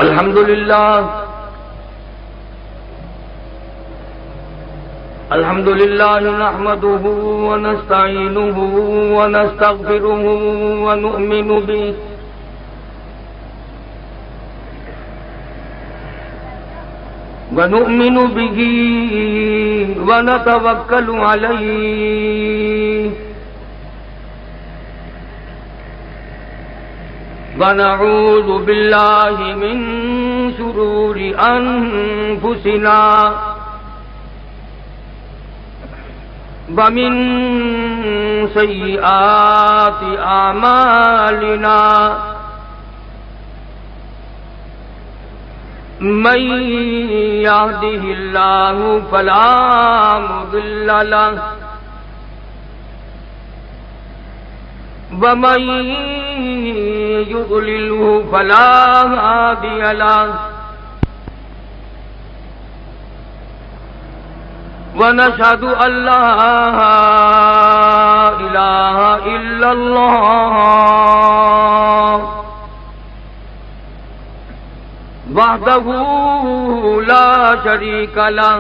الحمد لله نحمده ونستعينه ونستغفره ونؤمن به ونتوكل عليه ونعوذ بالله من شرور أنفسنا ومن سيئات أعمالنا من يهده الله فلا مضل له ومن يضلله فلا هادي له ونشهد أن لا إله إلا الله وحدہ لا شریک لہ.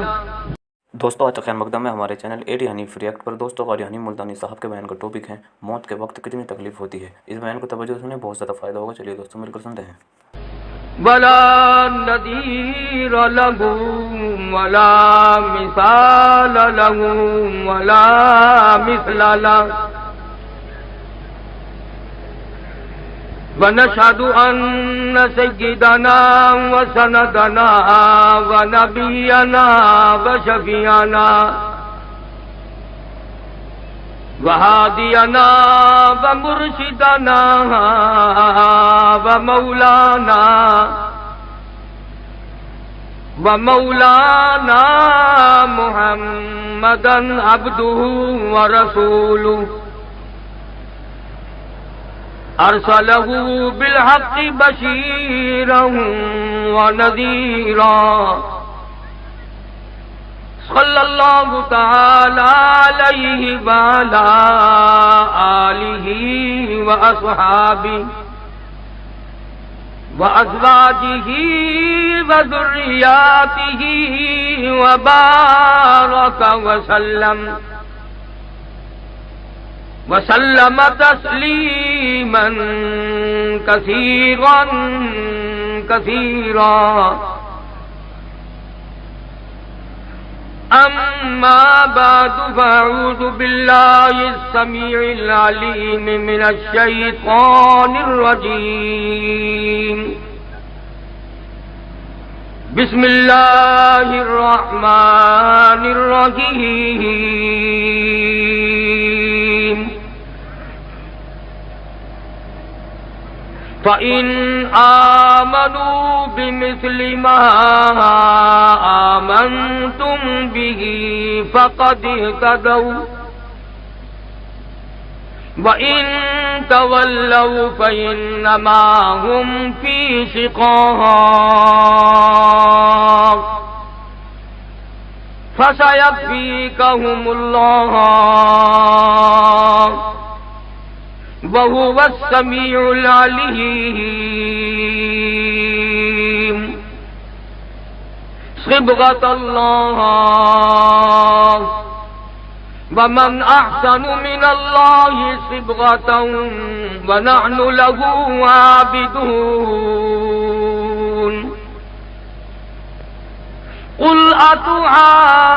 دوستو آج کا خیر مقدم ہے ہمارے چینل ایڈی حنیف ریئیکٹ پر. دوستو غاری حنیف ملتانی صاحب کے بیان کا ٹاپک ہے موت کے وقت کتنی تکلیف ہوتی ہے. اس بیان کو توجہ سنیں، بہت زیادہ فائدہ ہوگا. چلیے دوستو مل کر سنتے ہیں. ولا نذیر له ولا مثال له ولا مثل له ونشهد أن سيدنا وسندنا ونبينا وشفيعنا وهادينا ومرشدنا ومولانا محمدا عبده ورسوله أرسله بالحق بشيرا ونذيرا صلى الله تعالى عليه وعلى آله وأصحابه وأزواجه وذرياته وبارك وسلم تسليما كثيرا كثيرا. أما بعد فأعوذ بالله السميع العليم من الشيطان الرجيم. بسم الله الرحمن الرحيم. فَإِنْ آمَنُوا بِمِثْلِ مَا آمَنْتُمْ بِهِ فَقَدِ اهْتَدَوْا وَإِنْ تَوَلَّوْا فَإِنَّمَا هُمْ فِي شِقَاقٍ فَسَيَكْفِيكَهُمُ اللَّهُ وَهُوَ السَّمِيعُ الْعَلِيمُ. صِبْغَةَ اللَّهِ وَمَنْ أَحْسَنُ مِنَ اللَّهِ صِبْغَةً وَنَحْنُ لَهُ عَابِدُونَ. قُلْ أَتُحَاجُّونَنَا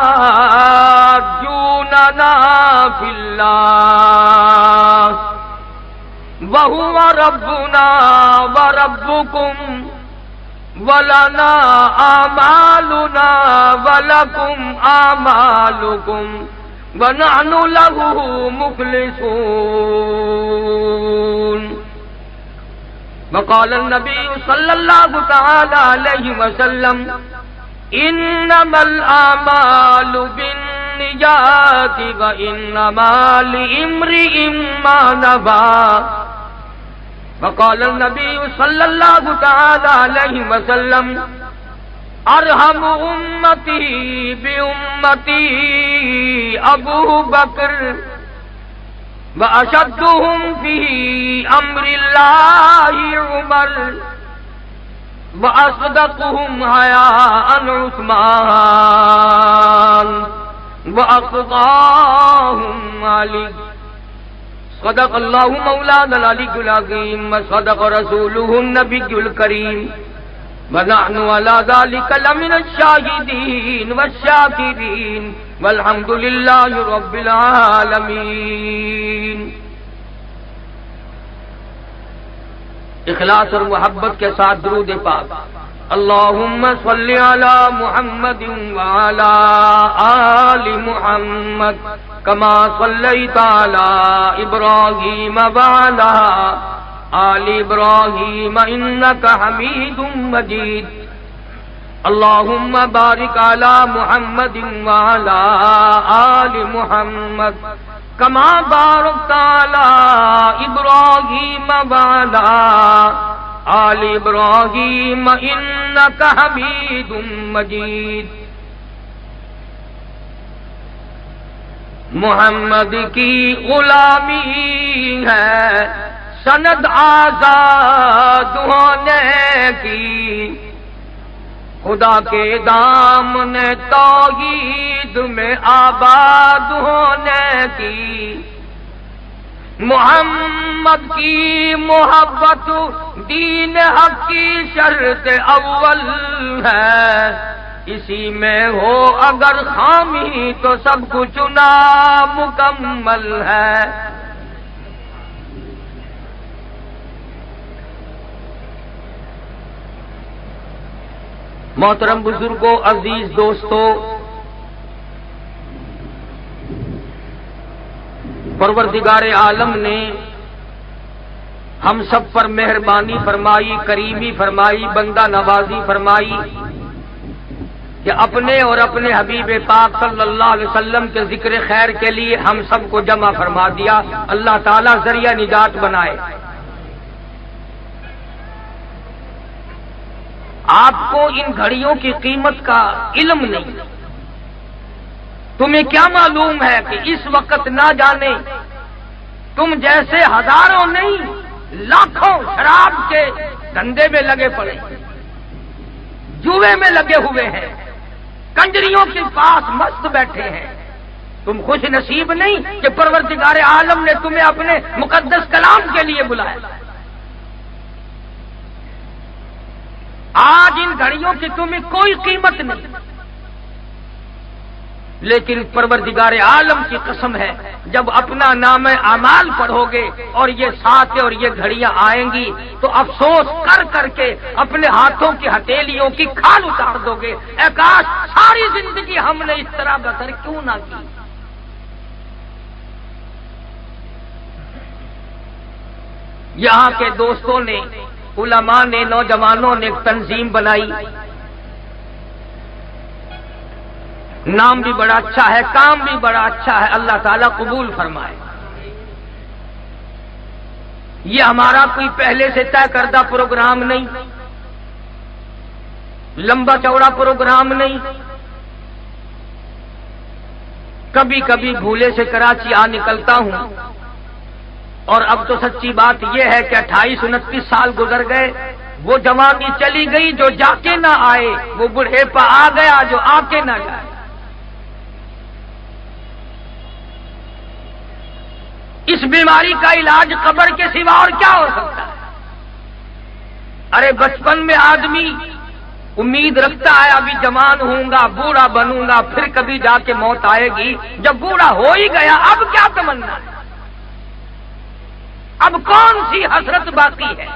فِي اللَّهِ وَهُوَ رَبُّنَا وَرَبُّكُمْ وَلَنَا أَعْمَالُنَا وَلَكُمْ أَعْمَالُكُمْ وَنَحْنُ لَهُ مُخْلِصُونَ. وقال النبي صلى الله تعالى عليه وسلم إنما الأعمال بالنيات وإنما لامرئ ما نوى. وقال النبي صلى الله تعالى عليه وسلم ارحم امتی بامتی ابو بکر واشدهم فی امر اللہ عمر وأصدقهم حياء عثمان وأقضاهم علي صدق الله مولانا العلي العظيم وصدق رسوله النبي الكريم ونحن على ذلك لمن الشاهدين والشاكرين والحمد لله رب العالمين۔ اخلاص اور محبت کے ساتھ درود پاک۔ اللہم صلی علی محمد وعلی آل محمد کما صلیت علی ابراہیم وعلی آل ابراہیم انک حمید مجید۔ اللہم بارک علی محمد وعلی آل محمد کما بارکت علی ابراہیم وعلی آل ابراہیم انک حمید مجید۔ محمد کی غلامی ہے سند آزاد ہونے کی، خدا کے دامن توحید میں آباد ہونے کی۔ محمد کی محبت دین حق کی شرط اول ہے، اسی میں ہو اگر خامی تو سب کچھ نامکمل ہے۔ محترم بزرگوں، عزیز دوستوں، پروردگار عالم نے ہم سب پر مہربانی فرمائی، کریمی فرمائی، بندہ نوازی فرمائی کہ اپنے اور اپنے حبیب پاک صلی اللہ علیہ وسلم کے ذکر خیر کے لیے ہم سب کو جمع فرما دیا۔ اللہ تعالیٰ ذریعہ نجات بنائے۔ آپ کو ان گھڑیوں کی قیمت کا علم نہیں، تمہیں کیا معلوم ہے کہ اس وقت نہ جانے تم جیسے ہزاروں نہیں لاکھوں شراب کے دھندے میں لگے پڑے، جوے میں لگے ہوئے ہیں، کنجریوں کے پاس مست بیٹھے ہیں۔ تم خوش نصیب نہیں کہ پروردگار عالم نے تمہیں اپنے مقدس کلام کے لیے بلایا۔ آج ان گھڑیوں کی تمہیں کوئی قیمت نہیں، لیکن پروردگار عالم کی قسم ہے جب اپنا نام اعمال پڑھو گے اور یہ ساتھ اور یہ گھڑیاں آئیں گی تو افسوس کر کر کے اپنے ہاتھوں کی ہتھیلیوں کی کھال اتار دو گے، اے کاش ساری زندگی ہم نے اس طرح بسر کیوں نہ کی۔ یہاں کے دوستوں نے، علماء نے، نوجوانوں نے ایک تنظیم بنائی، نام بھی بڑا اچھا ہے، کام بھی بڑا اچھا ہے، اللہ تعالیٰ قبول فرمائے۔ یہ ہمارا کوئی پہلے سے طے کردہ پروگرام نہیں، لمبا چوڑا پروگرام نہیں، کبھی کبھی بھولے سے کراچی آ نکلتا ہوں، اور اب تو سچی بات یہ ہے کہ 28-29 سال گزر گئے، وہ جوانی چلی گئی جو جا کے نہ آئے، وہ بڑھیپا آ گیا جو آ کے نہ جائے۔ اس بیماری کا علاج قبر کے سوا اور کیا ہو سکتا ہے؟ ارے بچپن میں آدمی امید رکھتا ہے ابھی جوان ہوں گا، بوڑھا بنوں گا، پھر کبھی جا کے موت آئے گی۔ جب بوڑھا ہو ہی گیا اب کیا تمنا ہے؟ اب کون سی حسرت باقی ہے؟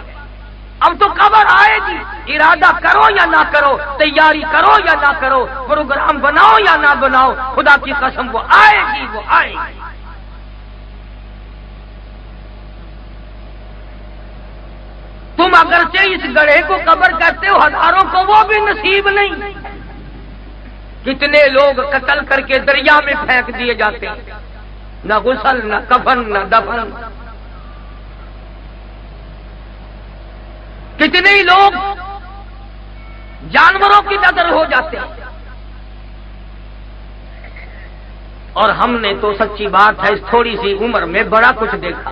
اب تو قبر آئے گی، ارادہ کرو یا نہ کرو، تیاری کرو یا نہ کرو، پروگرام بناؤ یا نہ بناؤ، خدا کی قسم وہ آئے گی، وہ آئے گی۔ تم اگرچہ اس گڑھے کو قبر کہتے ہو، ہزاروں کو وہ بھی نصیب نہیں۔ کتنے لوگ قتل کر کے دریا میں پھینک دیے جاتے ہیں، نہ غسل، نہ کفن، نہ دفن۔ کتنے ہی لوگ جانوروں کی نظر ہو جاتے ہیں، اور ہم نے تو سچی بات ہے اس تھوڑی سی عمر میں بڑا کچھ دیکھا۔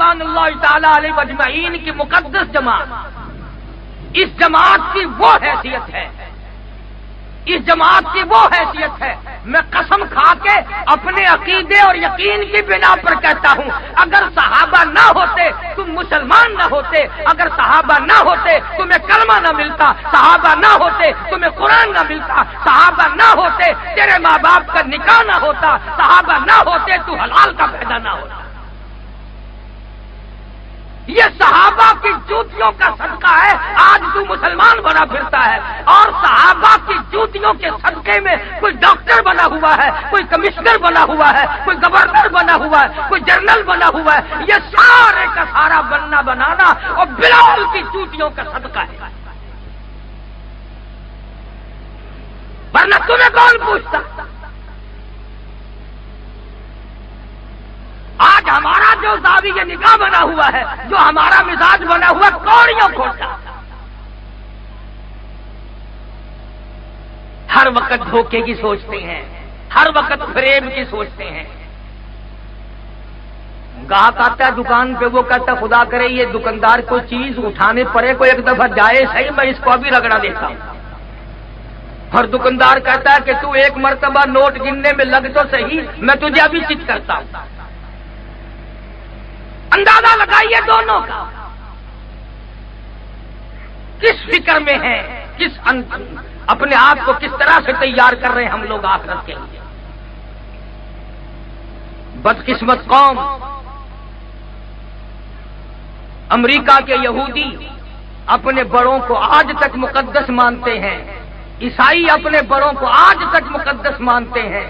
رضوان اللہ تعالی علیہ اجمعین کی مقدس جماعت، اس جماعت کی وہ حیثیت ہے، اس جماعت کی وہ حیثیت ہے، میں قسم کھا کے اپنے عقیدے اور یقین کی بنا پر کہتا ہوں، اگر صحابہ نہ ہوتے تم مسلمان نہ ہوتے، اگر صحابہ نہ ہوتے تمہیں کلمہ نہ ملتا، صحابہ نہ ہوتے تمہیں قرآن نہ ملتا، صحابہ نہ ہوتے تیرے ماں باپ کا نکاح نہ ہوتا، صحابہ نہ ہوتے تو حلال کا پیدا نہ ہوتا۔ یہ صحابہ کی جوتیوں کا صدقہ ہے آج تو مسلمان بنا پھرتا ہے، اور صحابہ کی جوتیوں کے صدقے میں کوئی ڈاکٹر بنا ہوا ہے، کوئی کمشنر بنا ہوا ہے، کوئی گورنر بنا ہوا ہے، کوئی جنرل بنا ہوا ہے، یہ سارے کا سارا بنانا اور بلال کی جوتیوں کا صدقہ ہے، ورنہ تمہیں کون پوچھتا؟ آج ہمارا جو زاویہ نگاہ بنا ہوا ہے، جو ہمارا مزاج بنا ہوا کوڑیوں کھوٹا، ہر وقت دھوکے کی سوچتے ہیں، ہر وقت فریب کی سوچتے ہیں۔ گاہک آتا ہے دکان پہ، وہ کہتا ہے خدا کرے یہ دکاندار کوئی چیز اٹھانے پڑے، کوئی ایک دفعہ جائے صحیح، میں اس کو ابھی رگڑا دیتا ہوں۔ اور دکاندار کہتا ہے کہ تو ایک مرتبہ نوٹ گننے میں لگ تو صحیح، میں تجھے ابھی چٹ کرتا ہوں۔ اندازہ لگائیے دونوں کا کس فکر میں ہے، کس اپنے آپ کو کس طرح سے تیار کر رہے ہیں ہم لوگ آخرت کے لیے۔ بدقسمت قوم، امریکہ کے یہودی اپنے بڑوں کو آج تک مقدس مانتے ہیں، عیسائی اپنے بڑوں کو آج تک مقدس مانتے ہیں،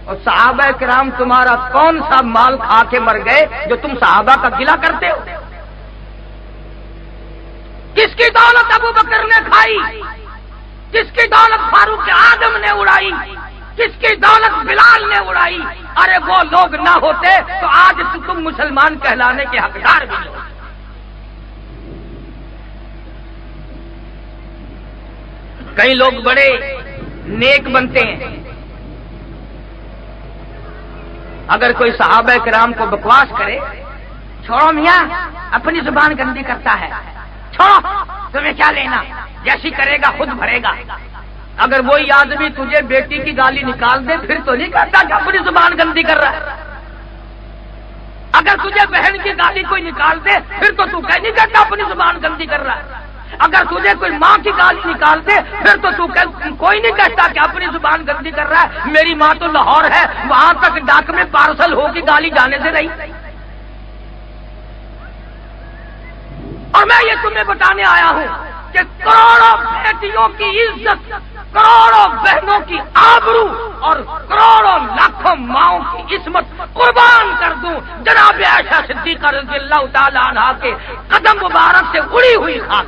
اور صحابہ کرام تمہارا کون سا مال کھا کے مر گئے جو تم صحابہ کا گلہ کرتے ہو؟ کس کی دولت ابو بکر نے کھائی؟ کس کی دولت فاروق اعظم نے اڑائی؟ کس کی دولت بلال نے اڑائی؟ ارے وہ لوگ نہ ہوتے تو آج تم مسلمان کہلانے کے حقدار بھی ہو۔ کئی لوگ بڑے نیک بنتے ہیں، اگر کوئی صحابہ کرام کو بکواس کرے، چھوڑو میاں اپنی زبان گندی کرتا ہے، چھوڑو تمہیں کیا لینا، جیسی کرے گا خود بھرے گا۔ اگر وہی آدمی تجھے بیٹی کی گالی نکال دے پھر تو نہیں کہتا کہ اپنی زبان گندی کر رہا ہے۔ اگر تجھے بہن کی گالی کوئی نکال دے پھر تو نہیں کہتا اپنی زبان گندی کر رہا ہے۔ اگر تجھے کوئی ماں کی گالی نکال دے پھر تو کوئی نہیں کہتا کہ اپنی زبان گندی کر رہا ہے۔ میری ماں تو لاہور ہے، وہاں تک ڈاک میں پارسل ہو کے گالی جانے سے رہی۔ اور میں یہ تمہیں بتانے آیا ہوں کہ کروڑوں بیٹیوں کی عزت، کروڑوں بہنوں کی آبرو اور کروڑوں لاکھوں ماؤں کی عصمت قربان کر دوں جناب عائشہ صدیقہ رضی اللہ تعالی عنہا کے قدم مبارک سے اڑی ہوئی خاک۔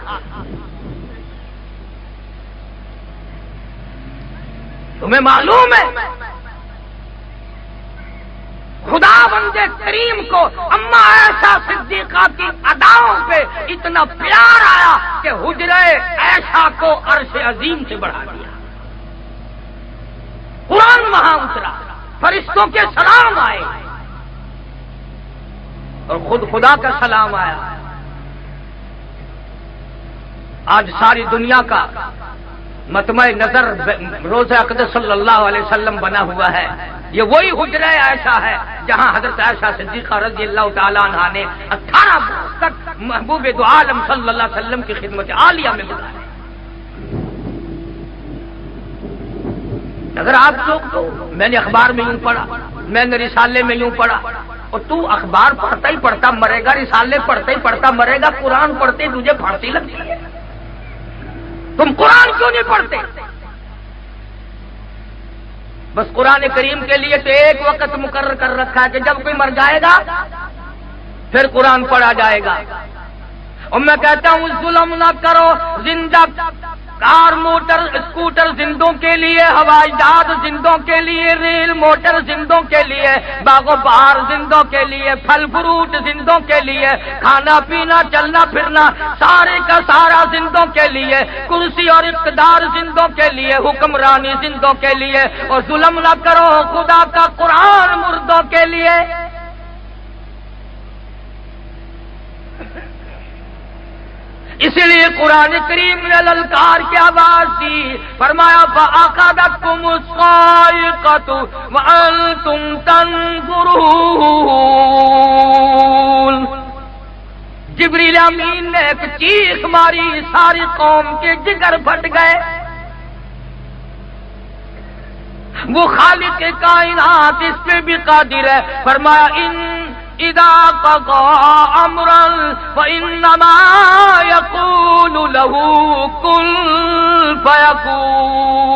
تمہیں معلوم ہے خدا بندے کریم کو اما عائشہ صدیقہ کی اداؤں پہ اتنا پیار آیا کہ حجرہ عائشہ کو عرش عظیم سے بڑھا دیا۔ قرآن وہاں اترا، فرشتوں کے سلام آئے اور خود خدا کا سلام آیا۔ آج ساری دنیا کا مطمع نظر روضہ اقدس صلی اللہ علیہ وسلم بنا ہوا ہے۔ یہ وہی حجرہ عائشہ ہے جہاں حضرت عائشہ صدیقہ رضی اللہ تعالی عنہا نے 18 برس تک محبوب دو عالم صلی اللہ علیہ وسلم کی خدمت عالیہ میں گزارے۔ اگر آپ لوگ تو میں نے اخبار میں یوں پڑھا، میں نے رسالے میں یوں پڑھا، اور تو اخبار پڑھتا ہی پڑھتا مرے گا، رسالے پڑھتا ہی پڑھتا مرے گا، قرآن پڑھتے ہی تجھے پھانسی لگتی ہے۔ تم قرآن کیوں نہیں پڑھتے؟ بس قرآن کریم کے لیے تو ایک وقت مقرر کر رکھا ہے کہ جب کوئی مر جائے گا پھر قرآن پڑھا جائے گا۔ اور میں کہتا ہوں ظلم نہ کرو، زندہ کار موٹر اسکوٹر زندوں کے لیے، ہوائی جہاز زندوں کے لیے، ریل موٹر زندوں کے لیے، باغ و بہار زندوں کے لیے، پھل فروٹ زندوں کے لیے، کھانا پینا چلنا پھرنا سارے کا سارا زندوں کے لیے، کرسی اور اقتدار زندوں کے لیے، حکمرانی زندوں کے لیے، اور ظلم نہ کرو خدا کا قرآن مردوں کے لیے۔ اس لیے قرآن کریم نے للکار کی آواز دی، فرمایا فَأَخَذَتْكُمُ الصَّاعِقَةُ وَأَنْتُمْ تَنظُرُونَ۔ جبریل امین نے ایک چیخ ماری، ساری قوم کے جگر پھٹ گئے۔ وہ خالق کائنات اس پہ بھی قادر ہے، فرمایا اذا قضى امرا فانما يقول له كن فيكون۔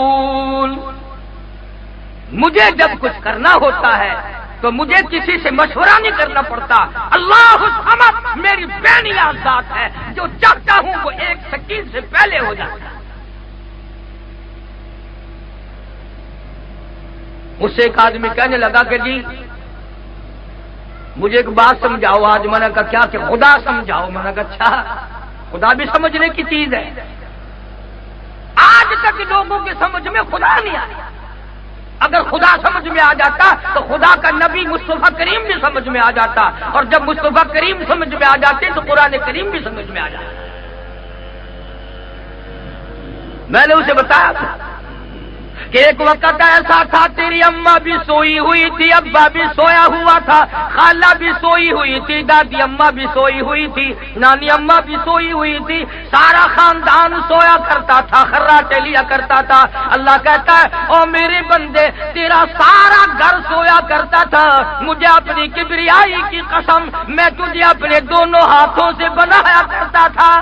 مجھے جب کچھ کرنا ہوتا ہے تو مجھے کسی سے مشورہ نہیں کرنا پڑتا۔ اللہ الصمد میری بے نیاز ذات ہے، جو چاہتا ہوں وہ ایک سکین سے پہلے ہو جاتا ہے۔ اس سے ایک آدمی کہنے لگا کہ جی مجھے ایک بات سمجھاؤ۔ آج میں نے کہا کیا؟ کہ خدا سمجھاؤ۔ میں نے کہا اچھا، خدا بھی سمجھنے کی چیز ہے۔ آج تک لوگوں کی سمجھ میں خدا نہیں آیا۔ اگر خدا سمجھ میں آ جاتا تو خدا کا نبی مصطفیٰ کریم بھی سمجھ میں آ جاتا، اور جب مصطفیٰ کریم سمجھ میں آ جاتے تو قرآن کریم بھی سمجھ میں آ جاتا۔ میں نے اسے بتایا کہ ایک وقت ایسا تھا تیری اماں بھی سوئی ہوئی تھی، ابا بھی سویا ہوا تھا، خالہ بھی سوئی ہوئی تھی، دادی اماں بھی سوئی ہوئی تھی، نانی اماں بھی سوئی ہوئی تھی، سارا خاندان سویا کرتا تھا، خراٹے لیا کرتا تھا۔ اللہ کہتا ہے او میرے بندے، تیرا سارا گھر سویا کرتا تھا، مجھے اپنی کبریائی کی قسم میں تجھے اپنے دونوں ہاتھوں سے بنایا کرتا تھا۔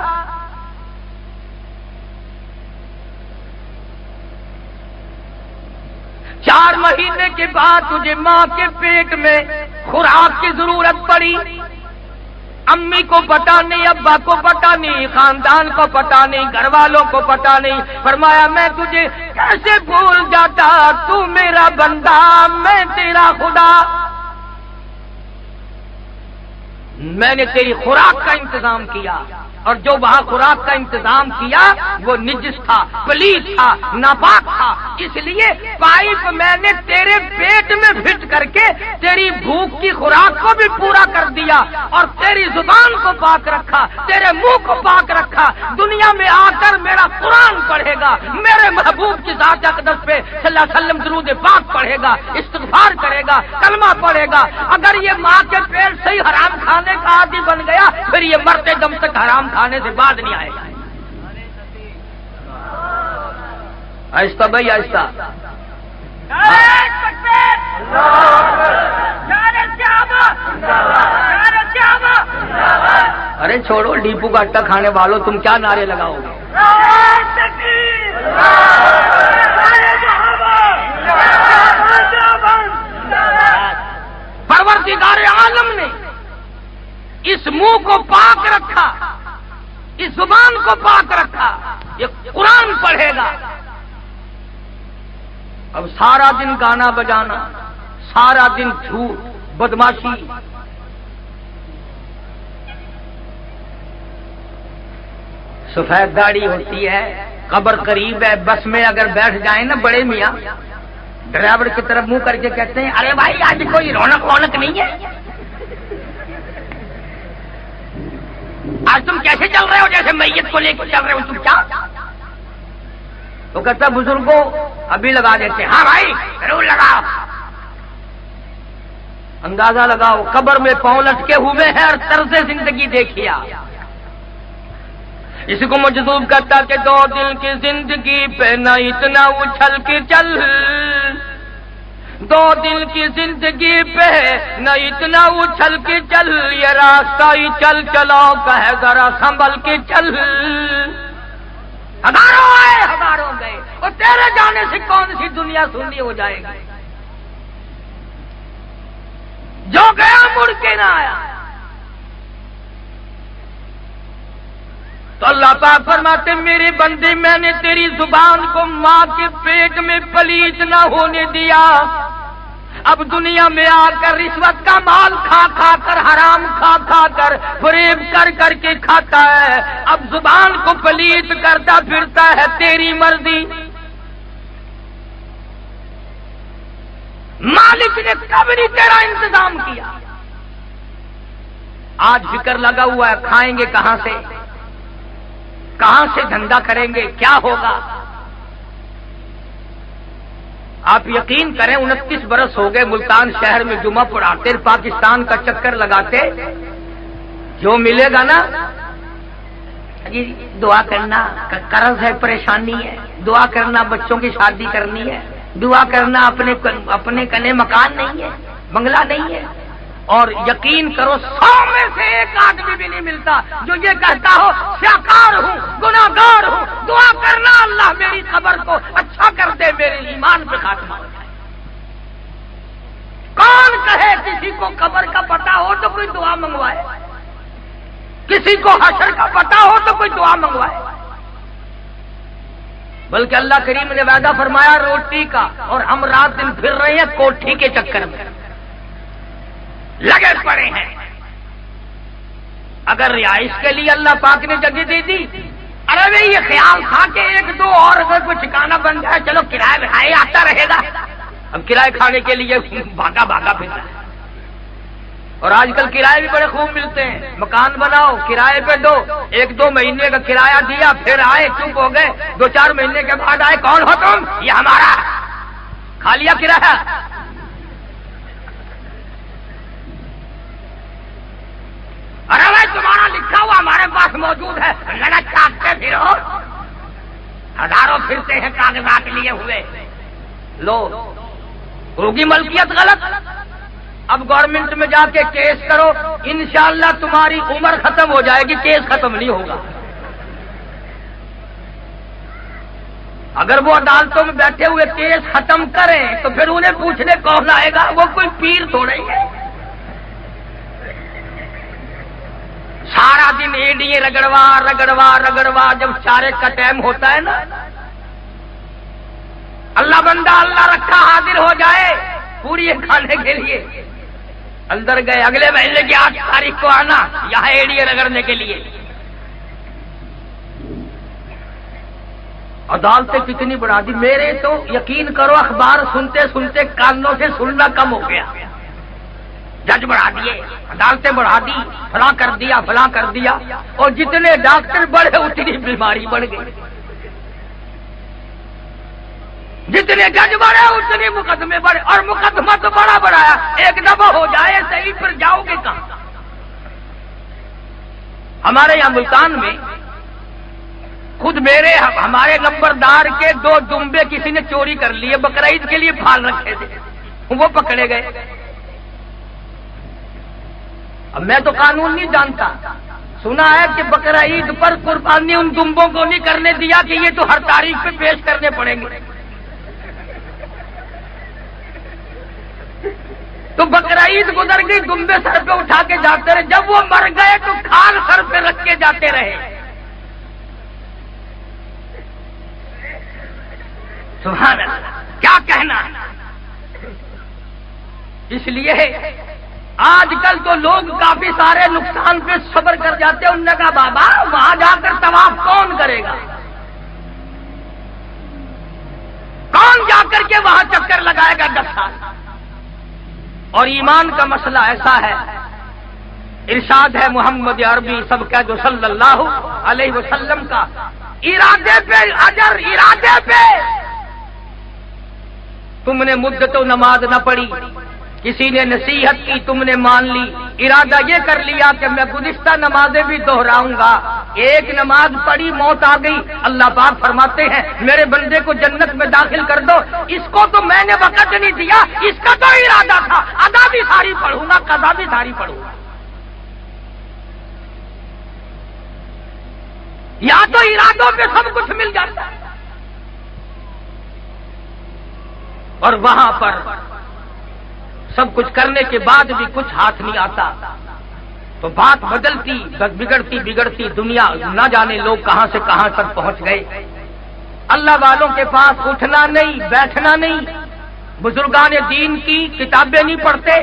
چار مہینے کے بعد تجھے ماں کے پیٹ میں خوراک کی ضرورت پڑی، امی کو پتا نہیں، ابا کو پتا نہیں، خاندان کو پتا نہیں، گھر والوں کو پتا نہیں۔ فرمایا میں تجھے کیسے بھول جاتا، تو میرا بندہ میں تیرا خدا۔ میں نے تیری خوراک کا انتظام کیا، اور جو وہاں خوراک کا انتظام کیا وہ نجس تھا، پلیت تھا، ناپاک تھا، اس لیے پائپ میں نے تیرے پیٹ میں فٹ کر کے تیری بھوک کی خوراک کو بھی پورا کر دیا، اور تیری زبان کو پاک رکھا، تیرے منہ کو پاک رکھا۔ دنیا میں آ کر میرا قرآن پڑھے گا، میرے محبوب کی ذات اقدس پہ صلی اللہ علیہ وسلم درود پاک پڑھے گا، استغفار کرے گا، کلمہ پڑھے گا۔ اگر یہ ماں کے پیٹ سے ہی حرام کھانے کا عادی بن گیا پھر یہ مرتے دم تک حرام کھانے سے بعد نہیں آئے گا۔ آہستہ بھائی آہستہ۔ ارے چھوڑو ڈیپو کا اٹا کھانے والوں، تم کیا نعرے لگاؤ گے؟ پروردگار عالم نے اس منہ کو پاک رکھا، اس زبان کو پاک رکھا، یہ قرآن پڑھے گا۔ اب سارا دن گانا بجانا، سارا دن جھوٹ، بدماشی، سفید داڑھی ہوتی ہے، قبر قریب ہے، بس میں اگر بیٹھ جائیں نا بڑے میاں، ڈرائیور کی طرف منہ کر کے کہتے ہیں ارے بھائی آج کوئی رونق نہیں ہے، آج تم کیسے چل رہے ہو جیسے میت کو لے کے چل رہے ہو تم کیا؟ تو کہتا بزرگوں ابھی لگا دیتے، ہاں بھائی ضرور لگاؤ، اندازہ لگاؤ قبر میں پاؤں لٹکے ہوئے ہیں اور طرز زندگی دیکھیا۔ اس کو مجذوب کرتا کہ دو دل کی زندگی پہ نہ اتنا اچھل کے چل، دو دل کی زندگی پہ نہ اتنا اچھل کے چل، یہ راستہ ہی چل چلو کہے ذرا سنبھل کے چل۔ ہزاروں آئے ہزاروں گئے، اور تیرے جانے سے کون سی دنیا سنی ہو جائے گی؟ جو گیا مڑ کے نہ آیا۔ تو اللہ پاک فرماتے میرے بندے میں نے تیری زبان کو ماں کے پیٹ میں پلیت نہ ہونے دیا، اب دنیا میں آ کر رشوت کا مال کھا کھا کر، حرام کھا کھا کر، فریب کر کر کے کھاتا ہے، اب زبان کو پلیت کرتا پھرتا ہے، تیری مرضی۔ مالک نے کب نہیں تیرا انتظام کیا؟ آج فکر لگا ہوا ہے کھائیں گے کہاں سے، کہاں سے دھندا کریں گے، کیا ہوگا؟ آپ یقین کریں 29 برس ہو گئے ملتان شہر میں جمعہ پڑھاتے، پاکستان کا چکر لگاتے، جو ملے گا نا جی دعا کرنا، قرض ہے، پریشانی ہے، دعا کرنا بچوں کی شادی کرنی ہے، دعا کرنا اپنے کنے مکان نہیں ہے، بنگلہ نہیں ہے، اور یقین کرو 100 میں سے ایک آدمی بھی نہیں ملتا جو یہ کہتا ہو سیاکار ہوں، گناہگار ہوں، دعا کرنا اللہ میری قبر کو اچھا کر دے، میرے ایمان پہ خاتمہ ہو جائے۔ کون کہے کسی کو قبر کا پتہ ہو تو کوئی دعا منگوائے، کسی کو حشر کا پتہ ہو تو کوئی دعا منگوائے؟ بلکہ اللہ کریم نے وعدہ فرمایا روٹی کا، اور ہم رات دن پھر رہے ہیں کوٹھی کے چکر میں لگے پڑے ہیں۔ اگر رہائش کے لیے اللہ پاک نے جگہ دے دی، ارے بھائی یہ خیال تھا کہ ایک دو اور اگر کوئی ٹھکانہ بن جائے چلو کرایہ بھائی آتا رہے گا، اب کرایہ کھانے کے لیے بھاگا پھرتا ہے۔ اور آج کل کرائے بھی بڑے خوب ملتے ہیں، مکان بناؤ کرائے پہ دو، 1-2 مہینے کا کرایہ دیا، پھر آئے چپ ہو گئے، 2-4 مہینے کے بعد آئے، کون ہو تم؟ یہ ہمارا، کھا لیا کرایہ۔ ارے بھائی تمہارا لکھا ہوا ہمارے پاس موجود ہے، لڑا چاٹتے پھرو، ہزاروں پھرتے ہیں کاغذات لیے ہوئے، لو ہوگی ملکیت غلط، اب گورنمنٹ میں جا کے کیس کرو، انشاءاللہ تمہاری عمر ختم ہو جائے گی، کیس ختم نہیں ہوگا۔ اگر وہ عدالتوں میں بیٹھے ہوئے کیس ختم کریں تو پھر انہیں پوچھنے کون آئے گا؟ وہ کوئی پیر تھوڑے ہی ہے، سارا دن ایڈیے رگڑوا، جب چارے کا ٹائم ہوتا ہے نا، اللہ بندہ اللہ رکھا حاضر ہو جائے پوری کھانے کے لیے، اندر گئے اگلے مہینے کی 8 تاریخ کو آنا یہاں ایڈیے رگڑنے کے لیے۔ عدالتیں کتنی بڑھا دی، میرے تو یقین کرو اخبار سنتے سنتے کانوں سے سننا کم ہو گیا، جج بڑھا دیے، عدالتیں بڑھا دی، فلاں کر دیا، اور جتنے ڈاکٹر بڑھے اتنی بیماری بڑھ گئی، جتنے جج بڑھے اتنے مقدمے بڑھے، اور مقدمہ تو بڑا بڑھایا، ایک دفعہ ہو جائے صحیح پھر جاؤ گے کہاں؟ ہمارے یہاں ملتان میں خود ہمارے نمبردار کے 2 دمبے کسی نے چوری کر لیے، بقرعید کے لیے پھال رکھے تھے، وہ پکڑے گئے۔ اب میں تو قانون نہیں جانتا، سنا ہے کہ بقرعید پر قربانی ان دمبوں کو نہیں کرنے دیا کہ یہ تو ہر تاریخ پہ پیش کرنے پڑیں گے، تو بقرعید گزر گئی، دمبے سر پہ اٹھا کے جاتے رہے، جب وہ مر گئے تو کھال سر پہ رکھ کے جاتے رہے۔ سبحان اللہ، کیا کہنا۔ اس لیے آج کل تو لوگ کافی سارے نقصان پہ صبر کر جاتے ہیں، انہوں نے کہا بابا وہاں جا کر طواف کون کرے گا، کون جا کر کے وہاں چکر لگائے گا 10 سال۔ اور ایمان کا مسئلہ ایسا ہے، ارشاد ہے محمد عربی سب کہہ دو صلی اللہ علیہ وسلم کا، ارادے پہ اجر، ارادے پہ۔ تم نے مدت و نماز نہ پڑھی، کسی نے نصیحت کی تم نے مان لی، ارادہ یہ کر لیا کہ میں گزشتہ نمازیں بھی دہراؤں گا، ایک نماز پڑھی موت آ گئی، اللہ پاک فرماتے ہیں میرے بندے کو جنت میں داخل کر دو، اس کو تو میں نے وقت نہیں دیا، اس کا تو ارادہ تھا، ادا بھی ساری پڑھوں گا، قضا بھی ساری پڑھوں گا۔ یا تو ارادوں پہ سب کچھ مل جاتا ہے، اور وہاں پر سب کچھ کرنے کے بعد بھی کچھ ہاتھ نہیں آتا، تو بات بدلتی بگڑتی دنیا نہ جانے لوگ کہاں سے کہاں تک پہنچ گئے۔ اللہ والوں کے پاس اٹھنا نہیں، بیٹھنا نہیں، بزرگان دین کی کتابیں نہیں پڑھتے۔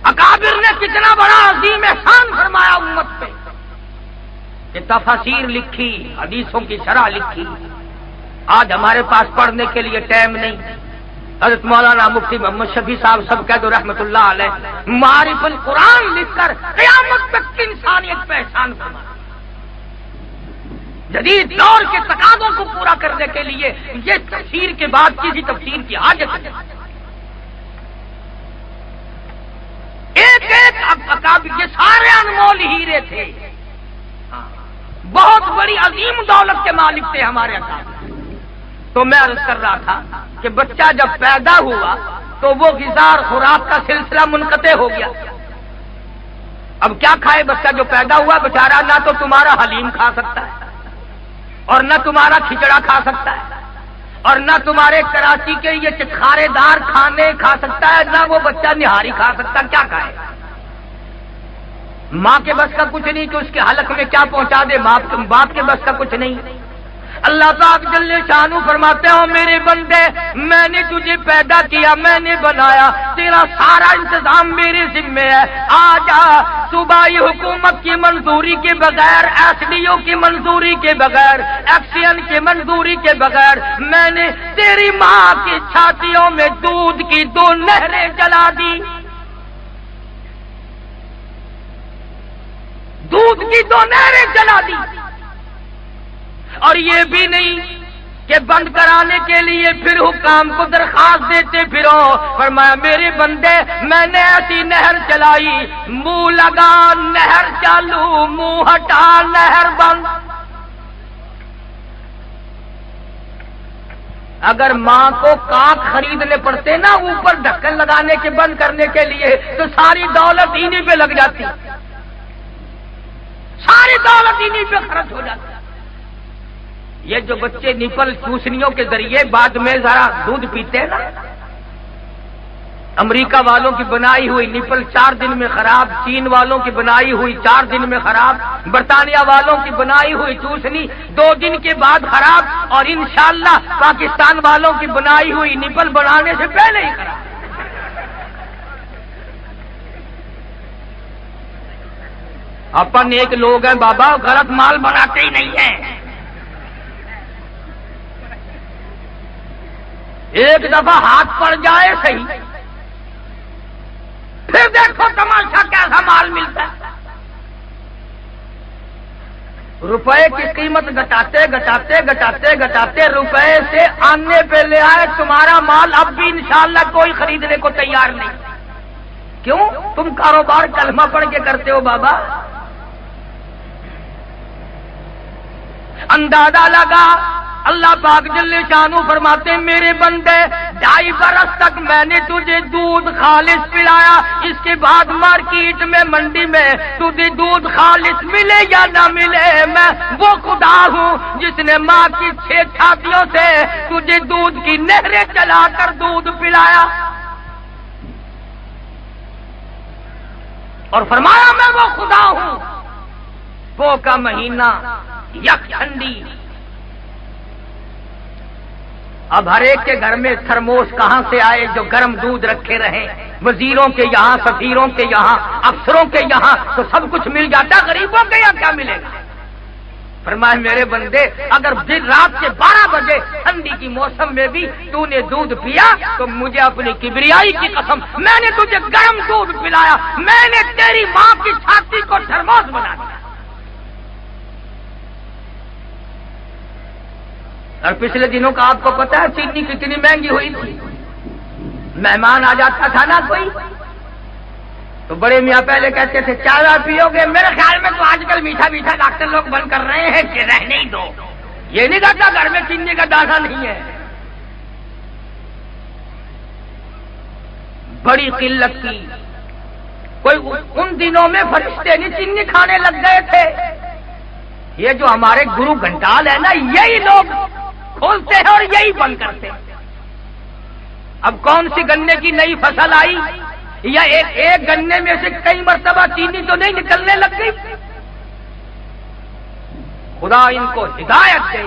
اکابر نے کتنا بڑا عظیم احسان فرمایا امت پہ، کہ تفاسیر لکھی، حدیثوں کی شرح لکھی، آج ہمارے پاس پڑھنے کے لیے ٹائم نہیں۔ حضرت مولانا مفتی محمد شفیع صاحب سب کہہ دو رحمت اللہ علیہ، معارف القرآن لکھ کر قیامت تک کی انسانیت پہ احسان فرمایا۔ جدید دور کے تقاضوں کو پورا کرنے کے لیے یہ تفسیر کے بعد کسی تفسیر کی حاجت ہے. ایک یہ سارے انمول ہیرے تھے، بہت بڑی عظیم دولت کے مالک تھے ہمارے اکابر. تو میں عرض کر رہا تھا کہ بچہ جب پیدا ہوا تو وہ غذا اور خوراک کا سلسلہ منقطع ہو گیا. اب کیا کھائے بچہ جو پیدا ہوا بیچارہ؟ نہ تو تمہارا حلیم کھا سکتا ہے اور نہ تمہارا کھچڑا کھا سکتا ہے اور نہ تمہارے کراچی کے یہ چٹخارے دار کھانے کھا سکتا ہے، نہ وہ بچہ نہاری کھا سکتا. کیا کھائے؟ ماں کے بس کا کچھ نہیں کہ اس کے حلق میں کیا پہنچا دے، باپ کے بس کا کچھ نہیں. اللہ پاک جل شانو فرماتے ہو میرے بندے میں نے تجھے پیدا کیا، میں نے بنایا، تیرا سارا انتظام میرے ذمے ہے. آجا صوبائی حکومت کی منظوری کے بغیر، SDO کی منظوری کے بغیر، ایکسین کی منظوری کے بغیر میں نے تیری ماں کی چھاتیوں میں دودھ کی 2 نہریں جلا دی. دودھ کی 2 نہریں جلا دی. اور یہ بھی نہیں کہ بند کرانے کے لیے پھر حکام کو درخواست دیتے پھرو. فرمایا میرے بندے میں نے ایسی نہر چلائی، منہ لگا نہر چالو، منہ ہٹا نہر بند. اگر ماں کو کاک خریدنے پڑتے نا اوپر ڈھکن لگانے کے بند کرنے کے لیے تو ساری دولت انہی پہ لگ جاتی، ساری دولت انہی پہ خرچ ہو جاتی. یہ جو بچے نپل چوسنیوں کے ذریعے بعد میں ذرا دودھ پیتے ہیں نا، امریکہ والوں کی بنائی ہوئی نپل 4 دن میں خراب، چین والوں کی بنائی ہوئی 4 دن میں خراب، برطانیہ والوں کی بنائی ہوئی چوسنی 2 دن کے بعد خراب، اور انشاءاللہ پاکستان والوں کی بنائی ہوئی نپل بنانے سے پہلے ہی خراب. اپن ایک لوگ ہیں بابا غلط مال بناتے ہی نہیں ہیں. ایک دفعہ ہاتھ پڑ جائے صحیح، پھر دیکھو تماشا کیسا مال ملتا ہے. روپے کی قیمت گھٹاتے گھٹاتے گھٹاتے گھٹاتے روپے سے آنے پہ لے آئے. تمہارا مال اب بھی انشاءاللہ کوئی خریدنے کو تیار نہیں. کیوں؟ تم کاروبار کلمہ پڑھ کے کرتے ہو بابا. اندازہ لگا. اللہ پاک جل شانو فرماتے ہیں میرے بندے 2.5 برس تک میں نے تجھے دودھ خالص پلایا، اس کے بعد مارکیٹ میں منڈی میں تجھے دودھ خالص ملے یا نہ ملے میں وہ خدا ہوں جس نے ماں کی 6 چھاتیوں سے تجھے دودھ کی نہریں چلا کر دودھ پلایا. اور فرمایا میں وہ خدا ہوں. پو کا مہینہ، یک ٹھنڈی. اب ہر ایک کے گھر میں تھرموس کہاں سے آئے جو گرم دودھ رکھے رہے؟ وزیروں کے یہاں، سفیروں کے یہاں، افسروں کے یہاں تو سب کچھ مل جاتا، غریبوں کے یہاں کیا ملے گا؟ فرمائے میرے بندے اگر دن رات کے 12 بجے ٹھنڈی کی موسم میں بھی تو نے دودھ پیا تو مجھے اپنی کبریائی کی قسم میں نے تجھے گرم دودھ پلایا، میں نے تیری ماں کی چھاتی کو تھرموس بنا دیا. اور پچھلے دنوں کا آپ کو پتا ہے چینی کتنی مہنگی ہوئی تھی. مہمان آ جاتا تھا نا کوئی تو بڑے میاں پہلے کہتے تھے چائے پیو گے؟ میرے خیال میں تو آج کل میٹھا میٹھا ڈاکٹر لوگ بند کر رہے ہیں کہ رہنے ہی دو. یہ نہیں کہتا گھر میں چینی کا دانہ نہیں ہے. بڑی قلت کی. کوئی ان دنوں میں فرشتے نہیں چینی کھانے لگ گئے تھے. یہ جو ہمارے گرو گھنٹال ہے نا یہی لوگ کھولتے ہیں اور یہی بند کرتے ہیں. اب کون سی گنے کی نئی فصل آئی یا ایک گنے میں سے کئی مرتبہ چینی تو نہیں نکلنے لگ گئی؟ خدا ان کو ہدایت دے.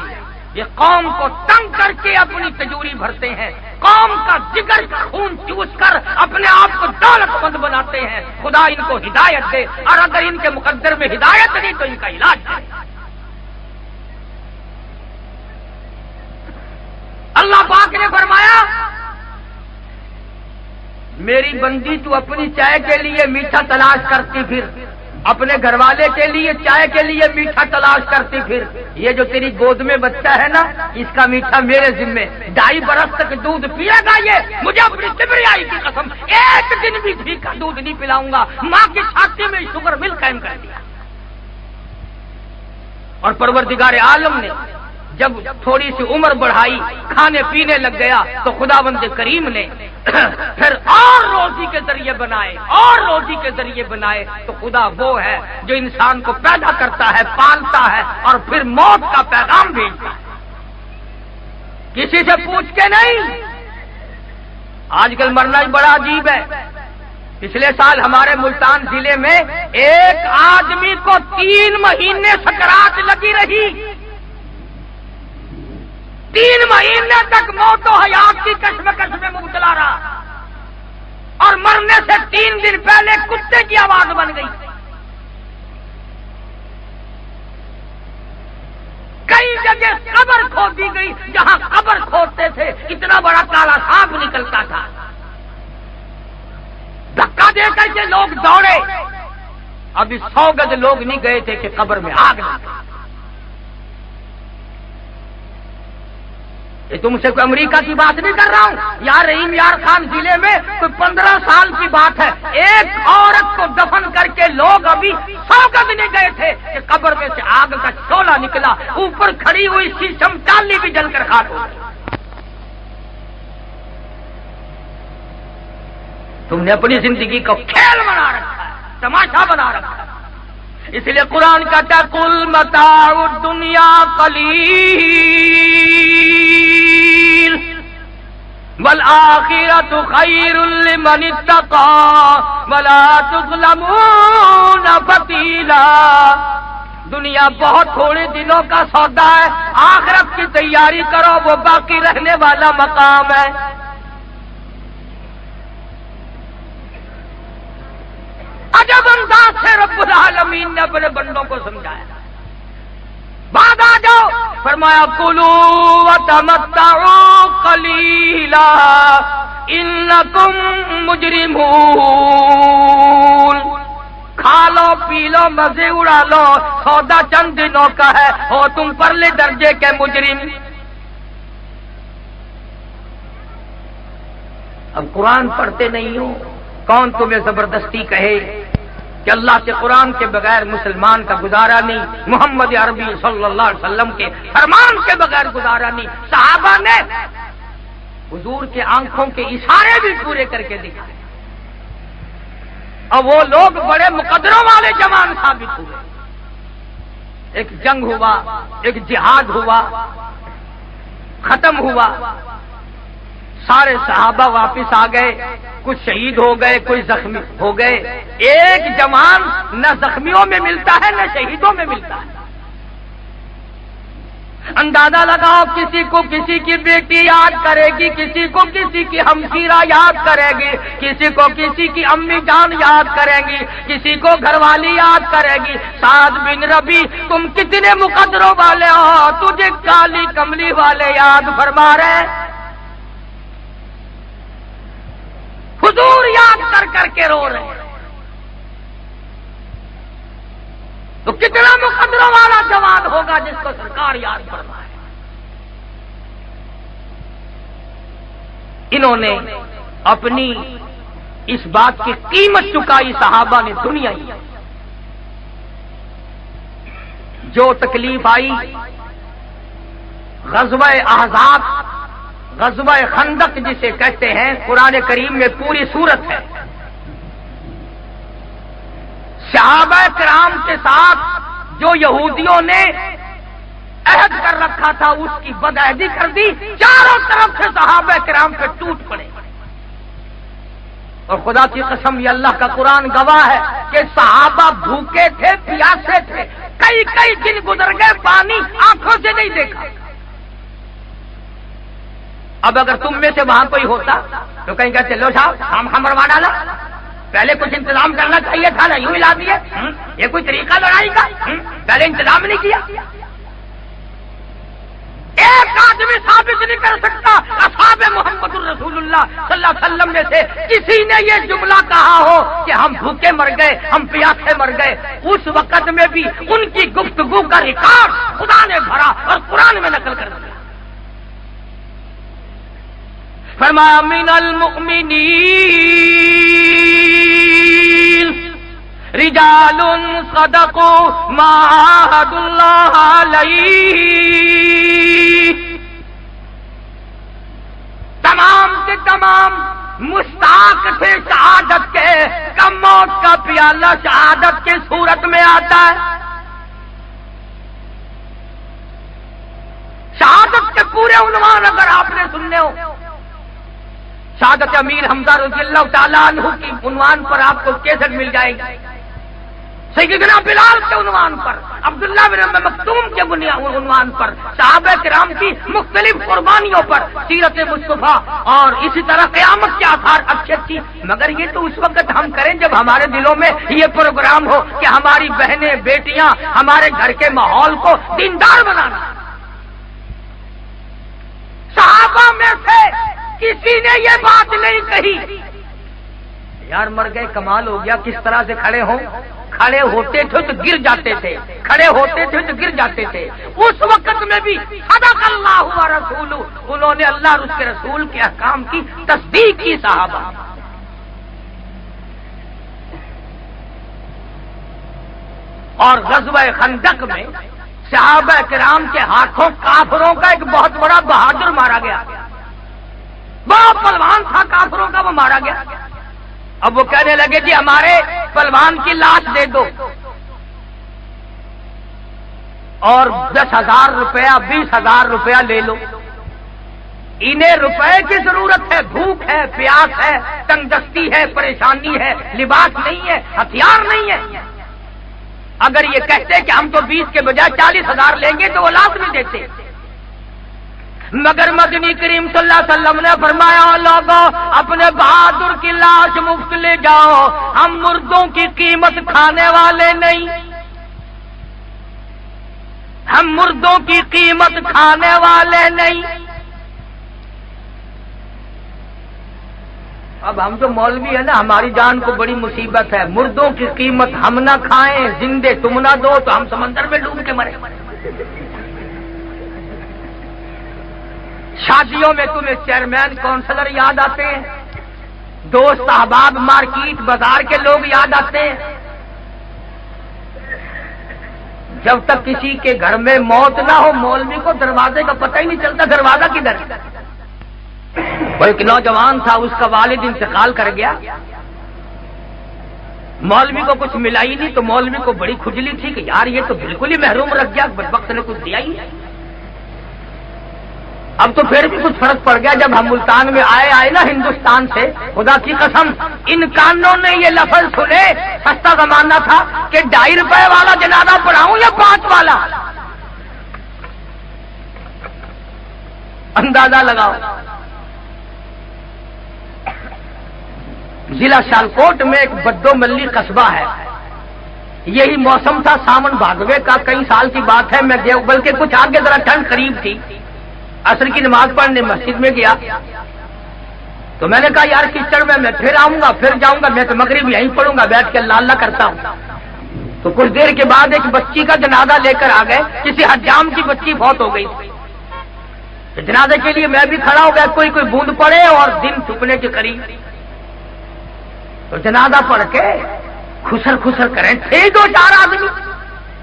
یہ قوم کو تنگ کر کے اپنی تجوری بھرتے ہیں، قوم کا جگر خون چوس کر اپنے آپ کو دولت مند بناتے ہیں. خدا ان کو ہدایت دے، اور اگر ان کے مقدر میں ہدایت نہیں تو ان کا علاج دے. اللہ پاک نے فرمایا میری بندی تو اپنی چائے کے لیے میٹھا تلاش کرتی پھر اپنے گھر والے کے لیے چائے کے لیے میٹھا تلاش کرتی پھر یہ جو تیری گود میں بچہ ہے نا اس کا میٹھا میرے ذمے 2.5 برس تک دودھ پیے گا یہ مجھے اپنی کبریائی کی قسم ایک دن بھی گھی کا دودھ نہیں پلاؤں گا ماں کی چھاتی میں شوگر مل قائم کر دیا اور پروردگار عالم نے جب تھوڑی سی عمر بڑھائی کھانے پینے لگ گیا تو خداوند کریم نے پھر اور روزی کے ذریعے بنائے تو خدا وہ ہے جو انسان کو پیدا کرتا ہے پالتا ہے اور پھر موت کا پیغام بھیجتا ہے کسی سے پوچھ کے نہیں. آج کل مرنا ہی بڑا عجیب ہے. پچھلے سال ہمارے ملتان ضلع میں ایک آدمی کو 3 مہینے سکرات لگی رہی. 3 مہینے تک موت و حیات کی کشمکش میں مبتلا رہا اور مرنے سے 3 دن پہلے کتے کی آواز بن گئی. کئی جگہ قبر کھودی گئی جہاں قبر کھودتے تھے اتنا بڑا کالا سانپ نکلتا تھا. دھکا دے کر کے لوگ دوڑے. ابھی 100 گز لوگ نہیں گئے تھے کہ قبر میں آگ لگی. یہ تم سے کوئی امریکہ کی بات نہیں کر رہا ہوں. یار رحیم یار خان ضلع میں کوئی 15 سال کی بات ہے. ایک عورت کو دفن کر کے لوگ ابھی 100 گز نہیں گئے تھے کہ قبر میں سے آگ کا شعلہ نکلا. اوپر کھڑی ہوئی شیشم ٹالی بھی جل کر خاک ہو گئی. تم نے اپنی زندگی کو کھیل بنا رکھا ہے, تماشا بنا رکھا ہے. اس لیے قرآن کہتا ہے قل متاع الدنیا قلیل والآخرۃ خیر لمن اتقى ولا تظلمون فتیلا. دنیا بہت تھوڑے دنوں کا سودا ہے, آخرت کی تیاری کرو وہ باقی رہنے والا مقام ہے. عجب انداز سے رب العالمین نے اپنے بندوں کو سمجھایا. بعد آ جاؤ فرمایا کلوا وتمتعوا قلیلا انکم مجرمون. کھا لو پی لو مزے اڑا لو, سودا چند دنوں کا ہے, ہو تم پرلے درجے کے مجرم. اب قرآن پڑھتے نہیں ہو, کون تمہیں زبردستی کہے کہ اللہ کے قرآن کے بغیر مسلمان کا گزارا نہیں, محمد عربی صلی اللہ علیہ وسلم کے فرمان کے بغیر گزارا نہیں. صحابہ نے حضور کے آنکھوں کے اشارے بھی پورے کر کے دکھائے اور وہ لوگ بڑے مقدروں والے جوان ثابت ہوئے. ایک جنگ ہوا, ایک جہاد ہوا, ختم ہوا, سارے صحابہ واپس آ گئے, کچھ شہید ہو گئے, کچھ زخمی ہو گئے. ایک جوان نہ زخمیوں میں ملتا ہے نہ شہیدوں میں ملتا ہے. اندازہ لگاؤ, کسی کو کسی کی بیٹی یاد کرے گی, کسی کو کسی کی ہمشیرہ یاد کرے گی, کسی کو کسی کی امی جان یاد کرے گی, کسی کو گھر والی یاد کرے گی. سعد بن ربی تم کتنے مقدروں والے ہو, تجھے کالی کملی والے یاد فرما رہے, حضور یاد کر کر کے رو رہے ہیں. تو کتنا مقدروں والا جوان ہوگا جس کو سرکار یاد فرمائے. انہوں نے اپنی اس بات کی قیمت چکائی, صحابہ نے دنیا ہی. جو تکلیف آئی, غزوہ احزاب, غزوہ خندق جسے کہتے ہیں, قرآن کریم میں پوری سورت ہے. صحابہ کرام کے ساتھ جو یہودیوں نے عہد کر رکھا تھا اس کی بدعہدی کر دی, چاروں طرف سے صحابہ کرام پہ ٹوٹ پڑے. اور خدا کی قسم یہ اللہ کا قرآن گواہ ہے کہ صحابہ بھوکے تھے, پیاسے تھے, کئی دن گزر گئے, پانی آنکھوں سے نہیں دیکھا. اب اگر تم میں سے وہاں کوئی ہوتا تو کہیں گے چلو صاحب ہم مروا ڈالا, پہلے کچھ انتظام کرنا چاہیے تھا نا, یوں ملا دیے, یہ کوئی طریقہ لڑائی کا, پہلے انتظام نہیں کیا. ایک آدھ آدمی ثابت نہیں کر سکتا اصحاب محمد الرسول اللہ صلی اللہ علیہ وسلم میں سے کسی نے یہ جملہ کہا ہو کہ ہم بھوکے مر گئے، ہم پیاسے مر گئے۔ اس وقت میں بھی ان کی گفتگو کا ریکارڈ خدا نے بھرا اور قرآن میں نقل کر دیا۔ فرمایا من المؤمنین رجال صدقوا ما عاهدوا اللہ علیہ، تمام سے تمام مستحق تھے شہادت کے، کم موت کا پیالہ شہادت کی صورت میں آتا ہے۔ شہادت کے پورے عنوان اگر آپ نے سننے ہو، شہادت امیر حمزہ رضی اللہ تعالیٰ عنہ کی عنوان پر آپ کو کیسٹ مل جائے گی، سیدنا بلال کے عنوان پر، عبداللہ بن ام مکتوم کے عنوان پر، صحابہ کرام کی مختلف قربانیوں پر، سیرت مصطفیٰ، اور اسی طرح قیامت کے آثار اچھی اچھی۔ مگر یہ تو اس وقت ہم کریں جب ہمارے دلوں میں یہ پروگرام ہو کہ ہماری بہنیں بیٹیاں ہمارے گھر کے ماحول کو دیندار بنانا۔ صحابہ میں سے کسی نے یہ بات نہیں کہی یار مر گئے کمال ہو گیا، کس طرح سے کھڑے ہوں، کھڑے ہوتے تھے تو گر جاتے تھے، کھڑے ہوتے تھے تو گر جاتے تھے۔ اس وقت میں بھی صدق اللہ و رسولہ، انہوں نے اللہ اور اس کے رسول کے احکام کی تصدیق کی۔ صحابہ اور غزوہ خندق میں صحابہ کرام کے ہاتھوں کافروں کا ایک بہت بڑا بہادر مارا گیا، بڑا پہلوان تھا کافروں کا، وہ مارا گیا۔ اب وہ کہنے لگے جی ہمارے پہلوان کی لاش دے دو، اور 10,000 روپیہ 20,000 روپیہ لے لو۔ انہیں روپے کی ضرورت ہے، بھوک ہے، پیاس ہے، تنگ دستی ہے، پریشانی ہے، لباس نہیں ہے، ہتھیار نہیں ہے۔ اگر یہ کہتے کہ ہم تو 20 کے بجائے 40,000 لیں گے تو وہ لازمی دیتے، مگر مدنی کریم صلی اللہ علیہ وسلم نے فرمایا لوگوں اپنے بہادر کی لاش مفت لے جاؤ، ہم مردوں کی قیمت کھانے والے نہیں، ہم مردوں کی قیمت کھانے والے نہیں۔ اب ہم جو مولوی ہیں نا، ہماری جان کو بڑی مصیبت ہے، مردوں کی قیمت ہم نہ کھائیں، زندے تم نہ دو تو ہم سمندر میں ڈوب کے مرے۔ شادیوں میں تمہیں چیئرمین کونسلر یاد آتے ہیں، دوست احباب مارکیٹ بازار کے لوگ یاد آتے ہیں۔ جب تک کسی کے گھر میں موت نہ ہو مولوی کو دروازے کا پتہ ہی نہیں چلتا دروازہ کدھر۔ ایک نوجوان تھا، اس کا والد انتقال کر گیا، مولوی کو کچھ ملا ہی نہیں، تو مولوی کو بڑی کھجلی تھی کہ یار یہ تو بالکل ہی محروم رکھ گیا، بدبخت نے کچھ دیا ہی نہیں۔ اب تو پھر بھی کچھ فرق پڑ گیا، جب ہم ملتان میں آئے نا ہندوستان سے، خدا کی قسم ان کانوں نے یہ لفظ سنے، سستا زمانہ تھا کہ 2.5 روپے والا جنازہ پڑھاؤں یا 5 والا، اندازہ لگاؤ۔ ضلع سیالکوٹ میں ایک بدو ملی قصبہ ہے، یہی موسم تھا ساون بھادوے کا، کئی سال کی بات ہے، میں گیا، بلکہ کچھ آگے ذرا ٹھنڈ قریب تھی، عصر کی نماز پڑھنے مسجد میں گیا، تو میں نے کہا یار کیچڑ میں پھر آؤں گا، پھر جاؤں گا، میں تو مغرب یہیں پڑھوں گا، بیٹھ کے اللہ اللہ کرتا ہوں۔ تو کچھ دیر کے بعد ایک بچی کا جنازہ لے کر آ گئے، کسی حجام کی بچی فوت ہو گئی، جنازے کے لیے میں بھی کھڑا ہو گیا، کوئی بوند پڑے اور دن چھپنے کے قریب، تو جنازہ پڑھ کے خسر خسر کریں، تھے 2-4 آدمی،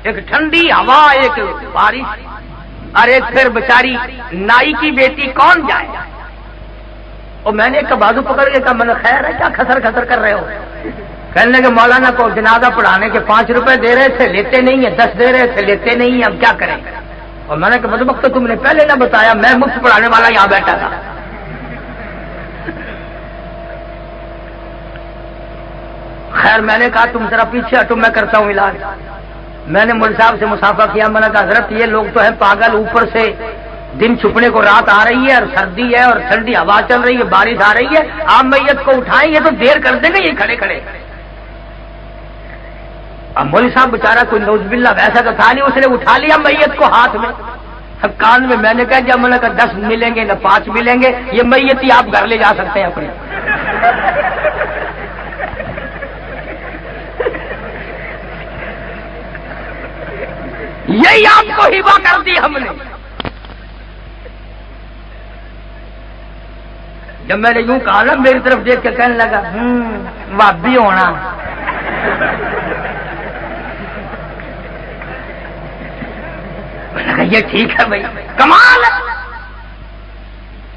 ایک ٹھنڈی ہوا، ایک بارش، اور ایک پھر بیچاری نائی کی بیٹی کون جائے۔ اور میں نے ایک کا بازو پکڑ کے کہا میں نے خیر ہے کیا خسر خسر کر رہے ہو؟ کہنے کہ مولانا کو جنازہ پڑھانے کے 5 روپے دے رہے تھے لیتے نہیں ہیں، 10 دے رہے تھے لیتے نہیں ہیں، اب کیا کریں؟ اور میں نے کہا بدبخت تو تم نے پہلے نہ بتایا، میں مفت پڑھانے والا یہاں بیٹھا تھا۔ خیر میں نے کہا تم ذرا پیچھے ہٹو، میں کرتا ہوں علاج۔ میں نے مول صاحب سے مسافہ کیا، میں نے کہا حضرت یہ لوگ تو ہیں پاگل، اوپر سے دن چھپنے کو رات آ رہی ہے اور سردی ہے اور ٹھنڈی ہوا چل رہی ہے، بارش آ رہی ہے، آپ میت کو اٹھائیں، یہ تو دیر کر دیں گے یہ کھڑے کھڑے۔ اب مولوی صاحب بیچارہ کوئی نوز باللہ ویسا تو تھا نہیں، اس نے اٹھا لیا میت کو ہاتھ میں، اب کان میں نے کہا جب میں نے کہا 10 ملیں گے نہ 5 ملیں گے، یہ میت ہی آپ گھر لے جا سکتے ہیں اپنے۔ یہی آپ کو ہبہ کر دی ہم نے۔ جب میں نے یوں کہا نا، میری طرف دیکھ کے کہنے لگا وابی ہونا۔ یہ ٹھیک ہے بھائی، کمال ہے۔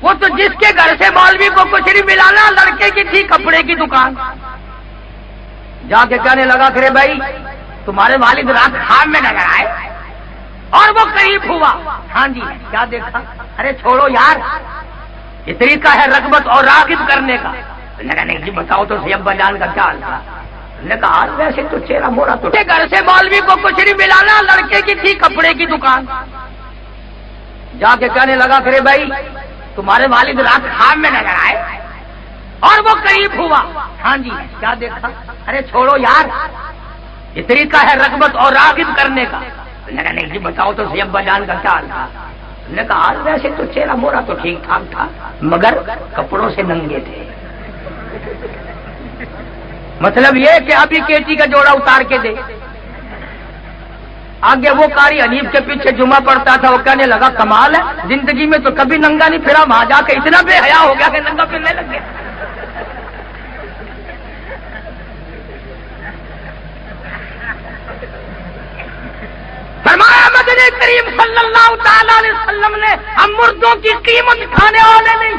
وہ تو جس کے گھر سے مولوی کو کچھ نہیں ملا نا، لڑکے کی تھی کپڑے کی دکان، جا کے کہنے لگا کرے بھائی تمہارے والد رات خواب میں نظر آئے اور وہ قریب ہوا۔ ہاں جی، کیا دیکھا؟ ارے چھوڑو یار، یہ طریقہ ہے رغبت اور راغب کرنے کا۔ نہیں جی بتاؤ تو سی ابا جان کا کیا حال تھا؟ نے کہا ویسے تو چہرہ مورا تو گھر سے مولوی کو کچھ نہیں ملا نا، لڑکے کی تھی کپڑے کی دکان، جا کے کہنے لگا کرے بھائی تمہارے والد رات خواب میں نظر آئے اور وہ قریب ہوا۔ ہاں جی، کیا دیکھا؟ ارے چھوڑو یار، یہ طریقہ ہے رغبت اور راغب کرنے کا۔ نہیں جی بتاؤ تو سی ابا جان کا کیا حال تھا؟ نے کہا ویسے تو چہرہ مورا تو ٹھیک ٹھاک تھا مگر کپڑوں سے ننگے تھے۔ مطلب یہ کہ ابھی کیٹی کا جوڑا اتار کے دے۔ آگے وہ قاری حنیف کے پیچھے جمعہ پڑتا تھا، وہ کہنے لگا کمال ہے، زندگی میں تو کبھی ننگا نہیں پھرا، وہاں جا کے اتنا بے حیا ہو گیا کہ ننگا پھرنے لگ گیا۔ فرمایا مدنی کریم صلی اللہ تعالی علیہ وسلم نے ہم مردوں کی قیمت کھانے والے نہیں۔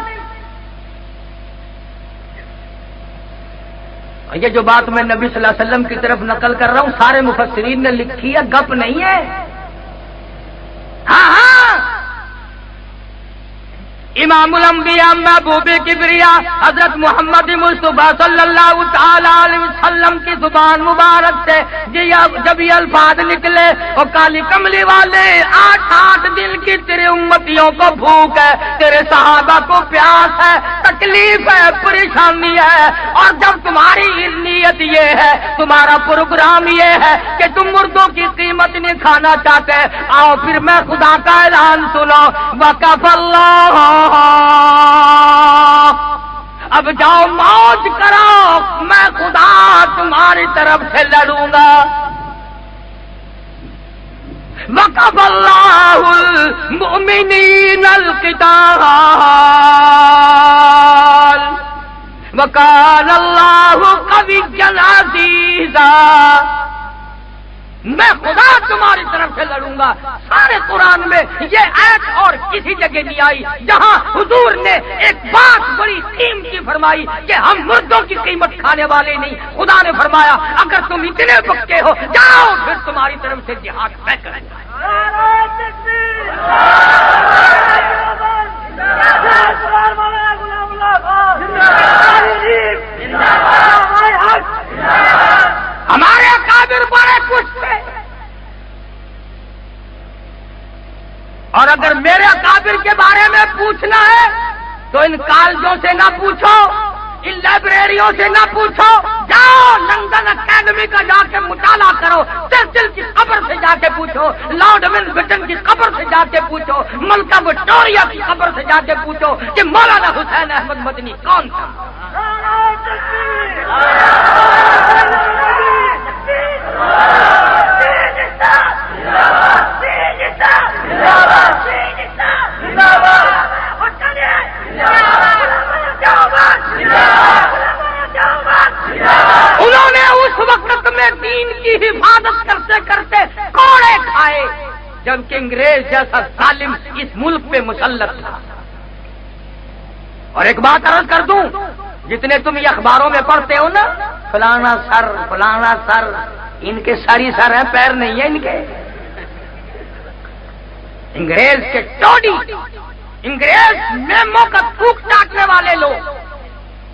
یہ جو بات میں نبی صلی اللہ علیہ وسلم کی طرف نقل کر رہا ہوں سارے مفسرین نے لکھی ہے، گپ نہیں ہے۔ ہاں امام الانبیاء محبوب کبریا حضرت محمد مصطفیٰ صلی اللہ تعالی علیہ وسلم کی زبان مبارک سے جب یہ الفاظ نکلے، اور کالی کملی والے 8 دن کی تیرے امتیوں کو بھوک ہے، تیرے صحابہ کو پیاس ہے، تکلیف ہے، پریشانی ہے، اور جب تمہاری نیت یہ ہے، تمہارا پروگرام یہ ہے کہ تم مردوں کی قیمت نہیں کھانا چاہتے، آؤ پھر میں خدا کا اعلان سنو، وقف اللہ، اب جاؤ موج کرو، میں خدا تمہاری طرف سے لڑوں گا۔ وقف اللہ المؤمنین القتال وکان اللہ قویا عزیزا، میں خدا تمہاری طرف سے لڑوں گا۔ سارے قرآن میں یہ آیت اور کسی جگہ نہیں آئی جہاں حضور نے ایک بات بڑی قیمتی فرمائی کہ ہم مردوں کی قیمت کھانے والے نہیں۔ خدا نے فرمایا اگر تم اتنے پکے ہو جاؤ پھر تمہاری طرف سے جہاد طے کریں گے۔ ہمارے اکابر بڑے کچھ تھے، اور اگر میرے اکابر کے بارے میں پوچھنا ہے تو ان کالجوں سے نہ پوچھو، ان لائبریریوں سے نہ پوچھو، جاؤ لندن اکیڈمی کا جا کے مطالعہ کرو، چرچل کی قبر سے جا کے پوچھو، لارڈ ون بٹن کی قبر سے جا کے پوچھو، ملکہ وکٹوریہ کی قبر سے جا کے پوچھو کہ مولانا حسین احمد مدنی کون تھا۔ انہوں نے اس وقت میں دین کی حفاظت کرتے کرتے کوڑے کھائے جبکہ انگریز جیسا ظالم اس ملک پہ مسلط تھا۔ اور ایک بات عرض کر دوں، جتنے تم یہ اخباروں میں پڑھتے ہو نا، فلانا سر، ان کے ساری سر ہیں، پیر نہیں ہے ان کے۔ انگریز کے ٹوڈی، انگریز میموں کا تھوک چاٹنے والے لوگ،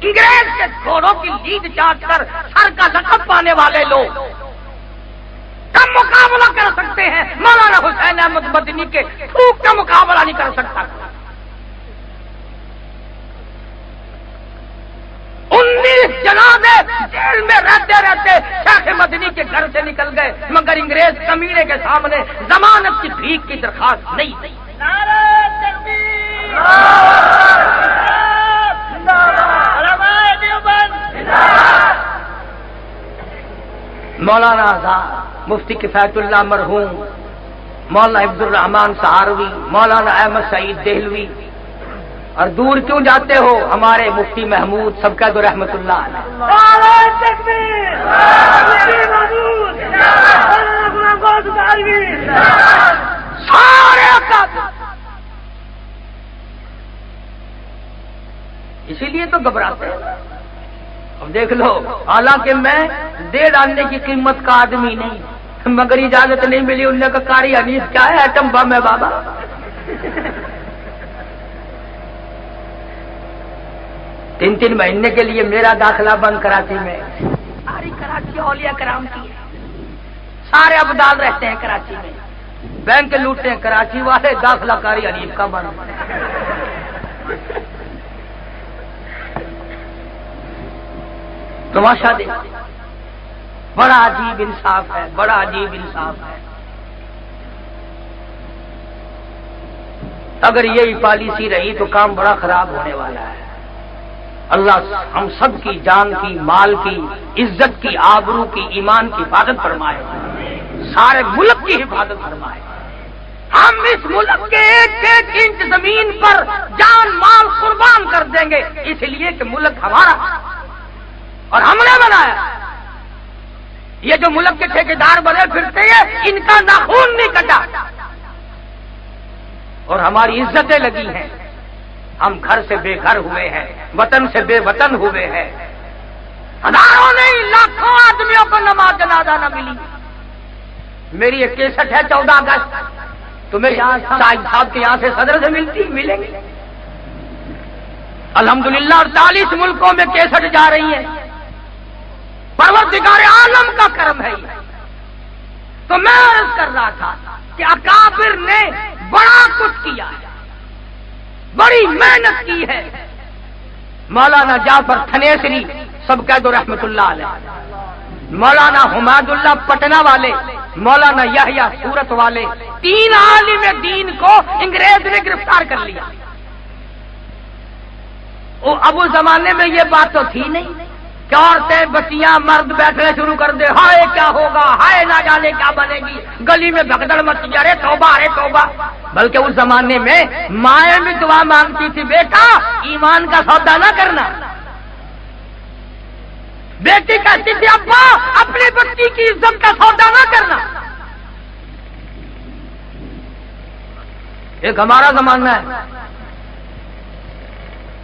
انگریز کے گھوڑوں کی لیڈ چاٹ کر سر کا لقب پانے والے لوگ کم مقابلہ کر سکتے ہیں؟ مولانا حسین احمد مدنی کے تھوک کا مقابلہ نہیں کر سکتا۔ 19 جنازے جیل میں رہتے رہتے شیخ مدنی کے گھر سے نکل گئے، مگر انگریز کمینے کے سامنے ضمانت کی بھیک کی درخواست نہیں دی۔ مولانا آزاد مفتی کفایت اللہ مرحوم، مولانا عبد الرحمان سہاروی، مولانا احمد سعید دہلوی، اور دور کیوں جاتے ہو ہمارے مفتی محمود سب کا تو رحمت اللہ سارے اسی لیے تو گھبراتے ہیں۔ اب دیکھ لو، حالانکہ میں دے ڈالنے کی قیمت کا آدمی نہیں، مگر اجازت نہیں ملی، انہوں نے کہا قاری حنیف کیا ہے، ایٹم بم ہے بابا۔ تین مہینے کے لیے میرا داخلہ بند کراچی میں، ساری کراچی اولیاء کرام کی ہے، سارے ابدال رہتے ہیں کراچی میں، بینک لوٹتے ہیں کراچی والے، داخلہ قاری حنیف کا بند۔ تماشا دے، بڑا عجیب انصاف ہے، بڑا عجیب انصاف ہے۔ اگر یہی پالیسی رہی تو کام بڑا خراب ہونے والا ہے۔ اللہ ہم سب کی جان کی، مال کی، عزت کی، آبرو کی، ایمان کی حفاظت فرمائے، سارے ملک کی حفاظت فرمائے۔ ہم اس ملک کے ایک ایک انچ زمین پر جان مال قربان کر دیں گے، اس لیے کہ ملک ہمارا اور ہم نے بنایا۔ یہ جو ملک کے ٹھیکیدار بنے پھرتے ہیں، ان کا ناخون نہیں کٹا اور ہماری عزتیں لگی ہیں۔ ہم گھر سے بے گھر ہوئے ہیں، وطن سے بے وطن ہوئے ہیں، ہزاروں نہیں لاکھوں آدمیوں کو نماز جنازہ نہ ملی۔ میری ایک کیسٹ ہے 14 اگست، تمہیں یہاں صاحب کے یہاں سے صدر سے ملیں گے الحمدللہ، 48 ملکوں میں کیسٹ جا رہی ہیں۔ پروردگار عالم کا کرم ہے یہ۔ تو میں عرض کر رہا تھا کہ اکابر نے بڑا کچھ کیا ہے، بڑی محنت کی ہے۔ مولانا جعفر تھنیسری سب کہہ دو رحمت اللہ علیہ، مولانا حماد اللہ پٹنہ والے، مولانا یحییٰ سورت والے، 3 عالم دین کو انگریز نے گرفتار کر لیا۔ اب اس زمانے میں یہ بات تو تھی نہیں کہ عورتیں بچیاں مرد بیٹھنے شروع کر دے، ہائے کیا ہوگا، ہائے نہ جانے کیا بنے گی، گلی میں بھگدڑ مچی، ارے توبہ ارے توبہ۔ بلکہ اس زمانے میں مائیں بھی دعا مانگتی تھی، بیٹا ایمان کا سودا نہ کرنا۔ بیٹی کہتی تھی، ابا اپنی بچی کی عزت کا سودا نہ کرنا۔ ایک ہمارا زمانہ ہے۔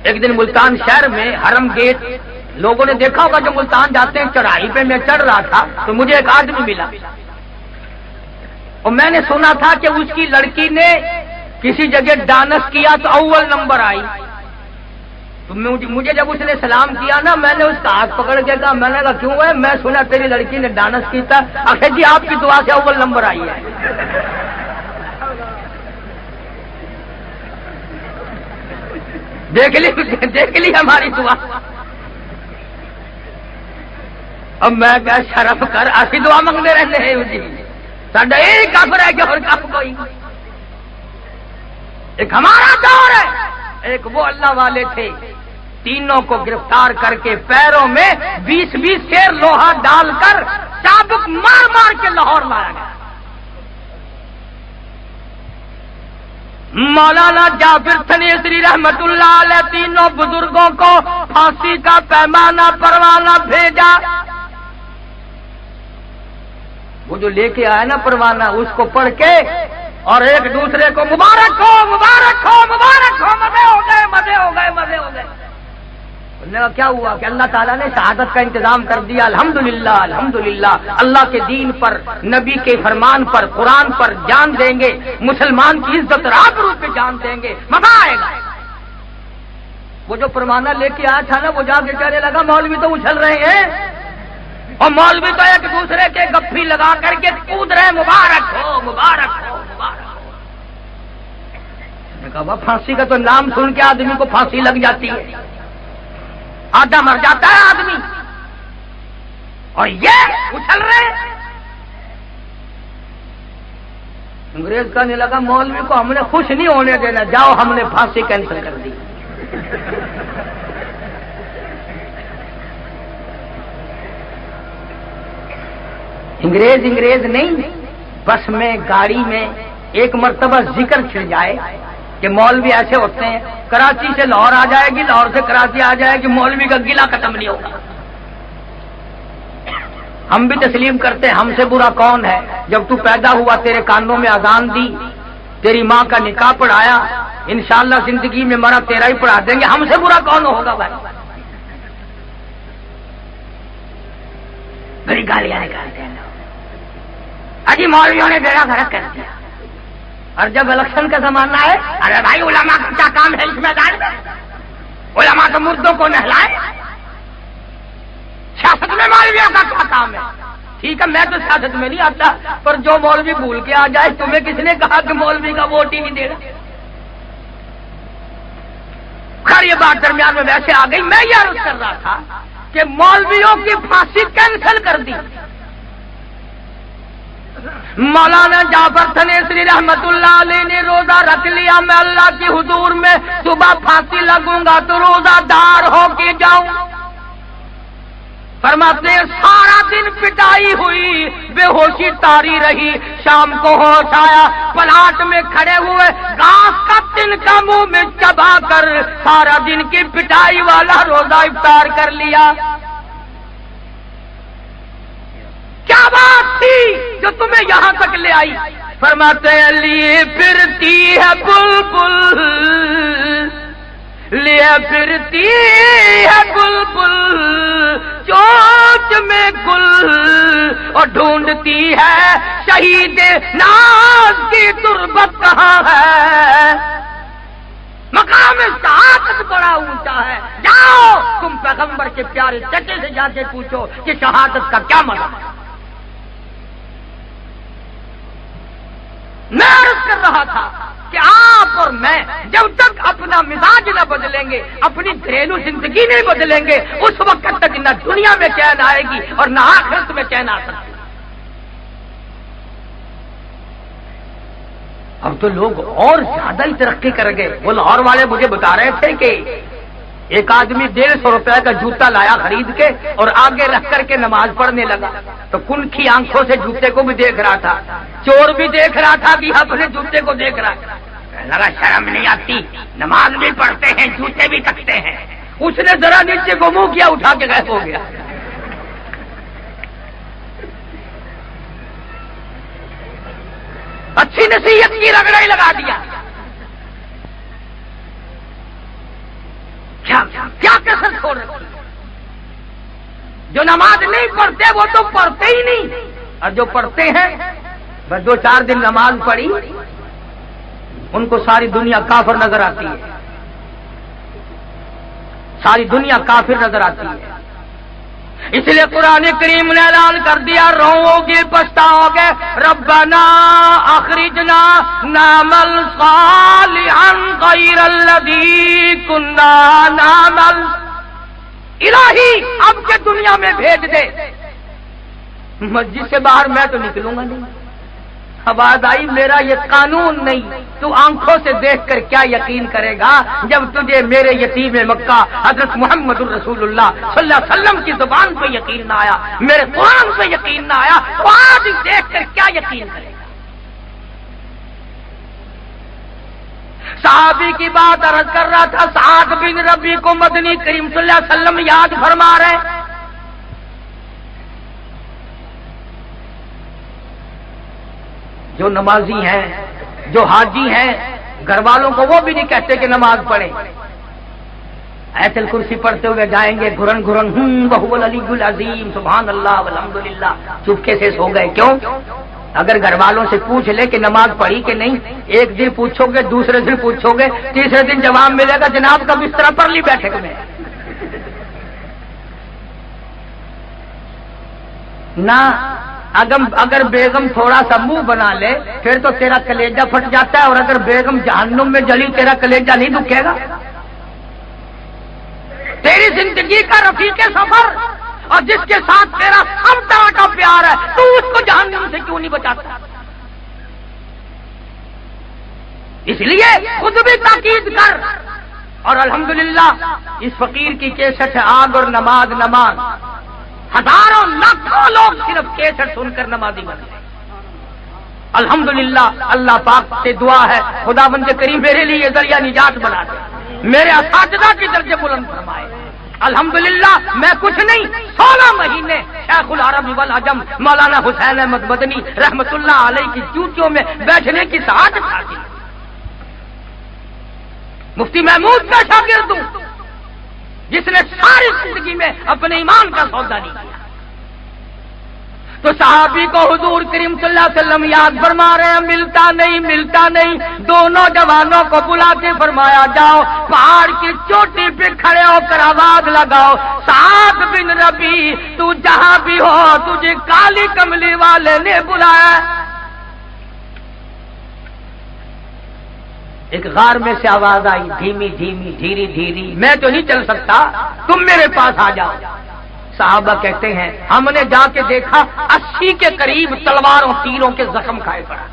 ایک دن ملتان شہر میں حرم گیٹ، لوگوں نے دیکھا ہوگا جو ملتان جاتے ہیں، چڑھائی پہ میں چڑھ رہا تھا تو مجھے ایک آدمی ملا اور میں نے سنا تھا کہ اس کی لڑکی نے کسی جگہ ڈانس کیا تو اول نمبر آئی۔ تو مجھے جب اس نے سلام کیا نا، میں نے اس کا ہاتھ پکڑ کے کہا، میں نے کہا کیوں ہے؟ میں سنا تیری لڑکی نے ڈانس کی تھا، اکھے جی آپ کی دعا سے اول نمبر آئی ہے۔ دیکھ لی ہماری دعا۔ اب میں کیا شرف کر ایسی دعا منگتے رہتے ہیں جی، ساڈا یہی کافر ہے کہ اور کف کوئی۔ ایک ہمارا دور ہے، ایک وہ اللہ والے تھے، تینوں کو گرفتار کر کے پیروں میں 20 سیر لوہا ڈال کر چابک مار مار کے لاہور لایا گیا۔ مولانا جعفر تھنیسری رحمت اللہ علیہ تینوں بزرگوں کو پھانسی کا پیمانہ پروانہ بھیجا۔ وہ جو لے کے آیا نا پروانہ، اس کو پڑھ کے اور ایک دوسرے کو مبارک ہو مبارک ہو مبارک ہو، مزے ہو گئے مزے ہو گئے مزے ہو گئے۔ انہوں نے کہا کیا ہوا کہ اللہ تعالیٰ نے شہادت کا انتظام کر دیا، الحمدللہ الحمدللہ، اللہ کے دین پر، نبی کے فرمان پر، قرآن پر جان دیں گے، مسلمان کی عزت اور آبرو پہ جان دیں گے، مزہ آئے گا۔ وہ جو پروانہ لے کے آیا تھا نا، وہ جا کے کہنے لگا مولوی تو اچھل رہے ہیں، اور مولوی تو ایک دوسرے کے گپھی لگا کر کے کود رہے، مبارک ہو مبارک ہو مبارک ہو۔ میں کہا پھانسی کا تو نام سن کے آدمی کو پھانسی لگ جاتی ہے، آدھا مر جاتا ہے آدمی، اور یہ اچھل رہے۔ انگریز کہنے لگا مولوی کو ہم نے خوش نہیں ہونے دینا، جاؤ ہم نے پھانسی کینسل کر دی۔ انگریز نہیں، بس میں گاڑی میں ایک مرتبہ ذکر چھڑ جائے کہ مولوی ایسے ہوتے ہیں، کراچی سے لاہور آ جائے گی، لاہور سے کراچی آ جائے گی، مولوی کا گلہ ختم نہیں ہوگا۔ ہم بھی تسلیم کرتے ہیں، ہم سے برا کون ہے؟ جب تو پیدا ہوا تیرے کانوں میں اذان دی، تیری ماں کا نکاح پڑھایا، انشاءاللہ زندگی میں مرا تیرا ہی پڑھا دیں گے، ہم سے برا کون ہوگا بھائی؟ بڑی گالیاں نکالتے ہیں اجی مولویوں نے بیڑا غرق کر دیا۔ اور جب الیکشن کا زمانہ ہے، ارے بھائی علماء کا کیا کام ہے اس میدان میں؟ علماء تو مردوں کو نہلائے، سیاست میں مولویوں کا کیا کام ہے؟ ٹھیک ہے میں تو سیاست میں نہیں آتا، پر جو مولوی بھول کے آ جائے، تمہیں کس نے کہا کہ مولوی کا ووٹ ہی نہیں دینا؟ خیر یہ بات درمیان میں ویسے آ گئی، میں یہ عرض کر رہا تھا کہ مولویوں کی پھانسی کینسل کر دی۔ مولانا جعفر تھنیسری رحمت اللہ علیہ نے روزہ رکھ لیا، میں اللہ کی حضور میں صبح پھانسی لگوں گا تو روزہ دار ہو کے جاؤں۔ فرماتے ہیں سارا دن پٹائی ہوئی، بے ہوشی تاری رہی، شام کو ہوش آیا، پلاٹ میں کھڑے ہوئے گھاس کا تنکا منہ میں چبا کر سارا دن کی پٹائی والا روزہ افطار کر لیا۔ کیا بات تھی جو تمہیں یہاں تک لے آئی؟ فرماتے ہیں لیے پھرتی ہے بلبل، لیے پھرتی ہے بلبل چوچ میں گل، اور ڈھونڈتی ہے شہید ناز کی تربت کہاں ہے۔ مقام شہادت بڑا اونچا ہے، جاؤ تم پیغمبر کے پیارے چچے سے جا کے پوچھو کہ شہادت کا کیا مطلب ہے۔ میں عرض کر رہا تھا کہ آپ اور میں جب تک اپنا مزاج نہ بدلیں گے، اپنی گھریلو زندگی نہیں بدلیں گے، اس وقت تک نہ دنیا میں چین آئے گی اور نہ آخرت میں چین آ سکتی۔ اب تو لوگ اور زیادہ ہی ترقی کر گئے۔ وہ لاہور والے مجھے بتا رہے تھے کہ ایک آدمی 150 روپے کا جوتا لایا خرید کے اور آگے رکھ کر کے نماز پڑھنے لگا، تو کنکھی آنکھوں سے جوتے کو بھی دیکھ رہا تھا، چور بھی دیکھ رہا تھا کہ اپنے جوتے کو دیکھ رہا تھا۔ لگا شرم نہیں آتی، نماز بھی پڑھتے ہیں جوتے بھی تکتے ہیں۔ اس نے ذرا نیچے کو منہ کیا، اٹھا کے غائب ہو گیا۔ اچھی نصیحت کی رگڑا ہی لگا دیا۔ کیا کسر چھوڑ رکھی؟ جو نماز نہیں پڑھتے وہ تو پڑھتے ہی نہیں، اور جو پڑھتے ہیں بس 2-4 دن نماز پڑھی ان کو ساری دنیا کافر نظر آتی ہے، ساری دنیا کافر نظر آتی ہے۔ اس لیے قرآن کریم نے اعلان کر دیا رو گے پچھتاؤ گے، ربنا اخرجنا نعمل صالحا غیر الذی کنا نعمل، الہی اب کے دنیا میں بھیج دے۔ مسجد سے باہر میں تو نکلوں گا نہیں، آواز آئی میرا یہ قانون نہیں، تو آنکھوں سے دیکھ کر کیا یقین کرے گا جب تجھے میرے یتیم مکہ حضرت محمد الرسول اللہ صلی اللہ علیہ وسلم کی زبان پہ یقین نہ آیا، میرے قرآن پہ یقین نہ آیا، تو آج دیکھ کر کیا یقین کرے گا؟ صحابی کی بات عرض کر رہا تھا، سعد بن ربیع کو مدنی کریم صلی اللہ علیہ وسلم یاد فرما رہے۔ جو نمازی ہیں، جو حاجی ہیں، گھر والوں کو وہ بھی نہیں کہتے کہ نماز پڑھیں، آیت الکرسی پڑھتے ہوئے جائیں گے گھرن گھرن وہو العلی العظیم سبحان اللہ والحمدللہ، چپکے سے سو گئے۔ کیوں؟ اگر گھر والوں سے پوچھ لے کہ نماز پڑھی کہ نہیں، ایک دن پوچھو گے، دوسرے دن پوچھو گے، تیسرے دن جواب ملے گا جناب کا بستر پر لی بیٹھک میں نہ۔ اگر بیگم تھوڑا سا منہ بنا لے پھر تو تیرا کلیجہ پھٹ جاتا ہے، اور اگر بیگم جہنم میں جلی تیرا کلیجہ نہیں دکھے گا؟ تیری زندگی کا رفیق سفر اور جس کے ساتھ تیرا سب طرح کا پیار ہے، تو اس کو جہنم سے کیوں نہیں بچاتا؟ اس لیے خود بھی تاکید کر. اور الحمدللہ اس فقیر کی کیسٹ ہے آگ اور نماز نماز. ہزاروں لاکھوں لوگ صرف کیسٹ سن کر نمازی بن گئے. الحمدللہ اللہ پاک سے دعا ہے خداوند کریم میرے لیے ذریعہ نجات بنا دے, میرے اساتذہ کے درجے بلند فرمائے. الحمدللہ میں کچھ نہیں 16 مہینے شیخ العرب والعجم مولانا حسین احمد مدنی رحمت اللہ علیہ کی چوٹیوں میں بیٹھنے کی سعادت حاصل. مفتی محمود کا شاگرد ہوں جس نے ساری زندگی میں اپنے ایمان کا سودا نہیں کیا. تو صحابی کو حضور کریم صلی اللہ علیہ وسلم یاد فرما رہے ہیں, ملتا نہیں. دونوں جوانوں کو بلا کے فرمایا جاؤ پہاڑ کی چوٹی پہ کھڑے ہو کر آواز لگاؤ, سعد بن ربی تو جہاں بھی ہو تجھے کالی کملی والے نے بلایا. ایک غار میں سے آواز آئی دھیمی دھیری, میں تو نہیں چل سکتا تم میرے پاس آ جاؤ. صحابہ کہتے ہیں ہم نے جا کے دیکھا 80 کے قریب تلواروں تیروں کے زخم کھائے پڑا.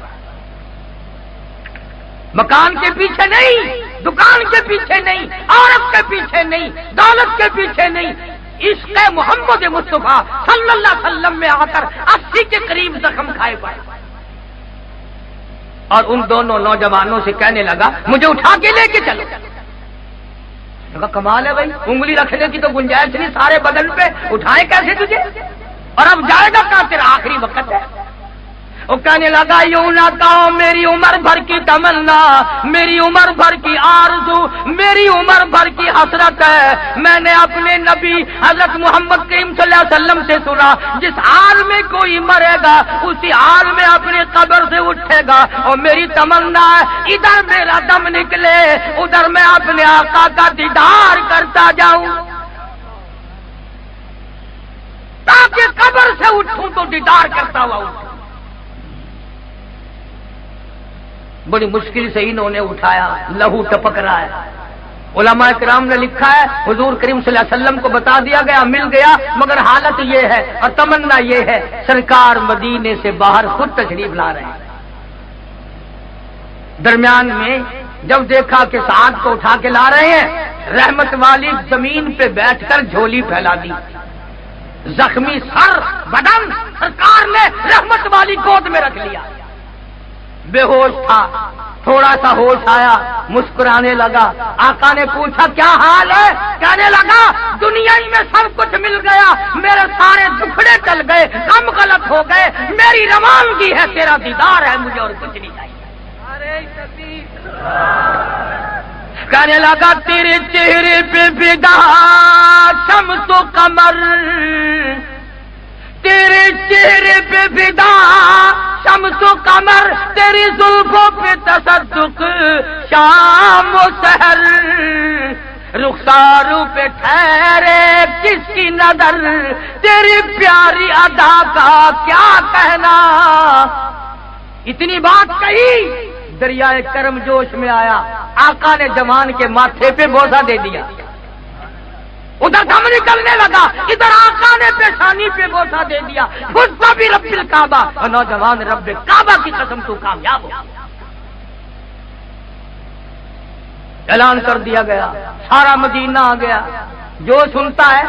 مکان کے پیچھے نہیں, دکان کے پیچھے نہیں, عورت کے پیچھے نہیں, دولت کے پیچھے نہیں, عشق محمد مصطفیٰ صلی اللہ علیہ وسلم میں آ کر 80 کے قریب زخم کھائے پڑے. اور ان دونوں نوجوانوں سے کہنے لگا مجھے اٹھا کے لے کے چلو. کمال ہے بھائی, انگلی رکھنے کی تو گنجائش نہیں, سارے بدن پہ اٹھائے کیسے تجھے, اور اب جائے گا کہاں, تیرا آخری وقت ہے. وہ کہنے لگا یوں نہ کہو میری عمر بھر کی تمنا, میری عمر بھر کی آرزو, میری عمر بھر کی حسرت ہے. میں نے اپنے نبی حضرت محمد کریم صلی اللہ علیہ وسلم سے سنا جس حال میں کوئی مرے گا اسی حال میں اپنی قبر سے اٹھے گا, اور میری تمنا ہے ادھر میرا دم نکلے ادھر میں اپنے آقا کا دیدار کرتا جاؤں, تاکہ قبر سے اٹھوں تو دیدار کرتا ہوا اٹھوں. بڑی مشکل سے انہوں نے اٹھایا, لہو ٹپک رہا ہے. علماء کرام نے لکھا ہے حضور کریم صلی اللہ علیہ وسلم کو بتا دیا گیا, مل گیا, مگر حالت یہ ہے اور تمنا یہ ہے سرکار مدینے سے باہر خود تشریف لا رہے ہیں. درمیان میں جب دیکھا کہ سعد کو اٹھا کے لا رہے ہیں, رحمت والی زمین پہ بیٹھ کر جھولی پھیلا دی. زخمی سر بدن سرکار نے رحمت والی گود میں رکھ لیا. بے ہوش تھا, تھوڑا سا ہوش آیا, مسکرانے لگا. آقا نے پوچھا کیا حال ہے, کہنے لگا دنیا ہی میں سب کچھ مل گیا, میرے سارے دکھڑے چل گئے, کم غلط ہو گئے, میری روانگی ہے, تیرا دیدار ہے, مجھے اور کچھ نہیں چاہیے. کہنے لگا تیرے چہرے پہ فدا شمس و قمر, تیرے چہرے پہ فدا شمس و قمر, تیری زلفوں پہ تصدق شام و سحر, رخساروں پہ ٹھہرے کس کی نظر, تیری پیاری ادا کا کیا کہنا. اتنی بات کہی, دریائے کرم جوش میں آیا. آقا نے جوان کے ماتھے پہ بوسہ دے دیا, ادھر دم نکلنے لگا, ادھر آقا نے پیشانی پہ بوسہ دے دیا. خود کو بھی رب الکعبہ, اور نوجوان رب کعبہ کی قسم تو کامیاب ہو. اعلان کر دیا گیا, سارا مدینہ آ گیا. جو سنتا ہے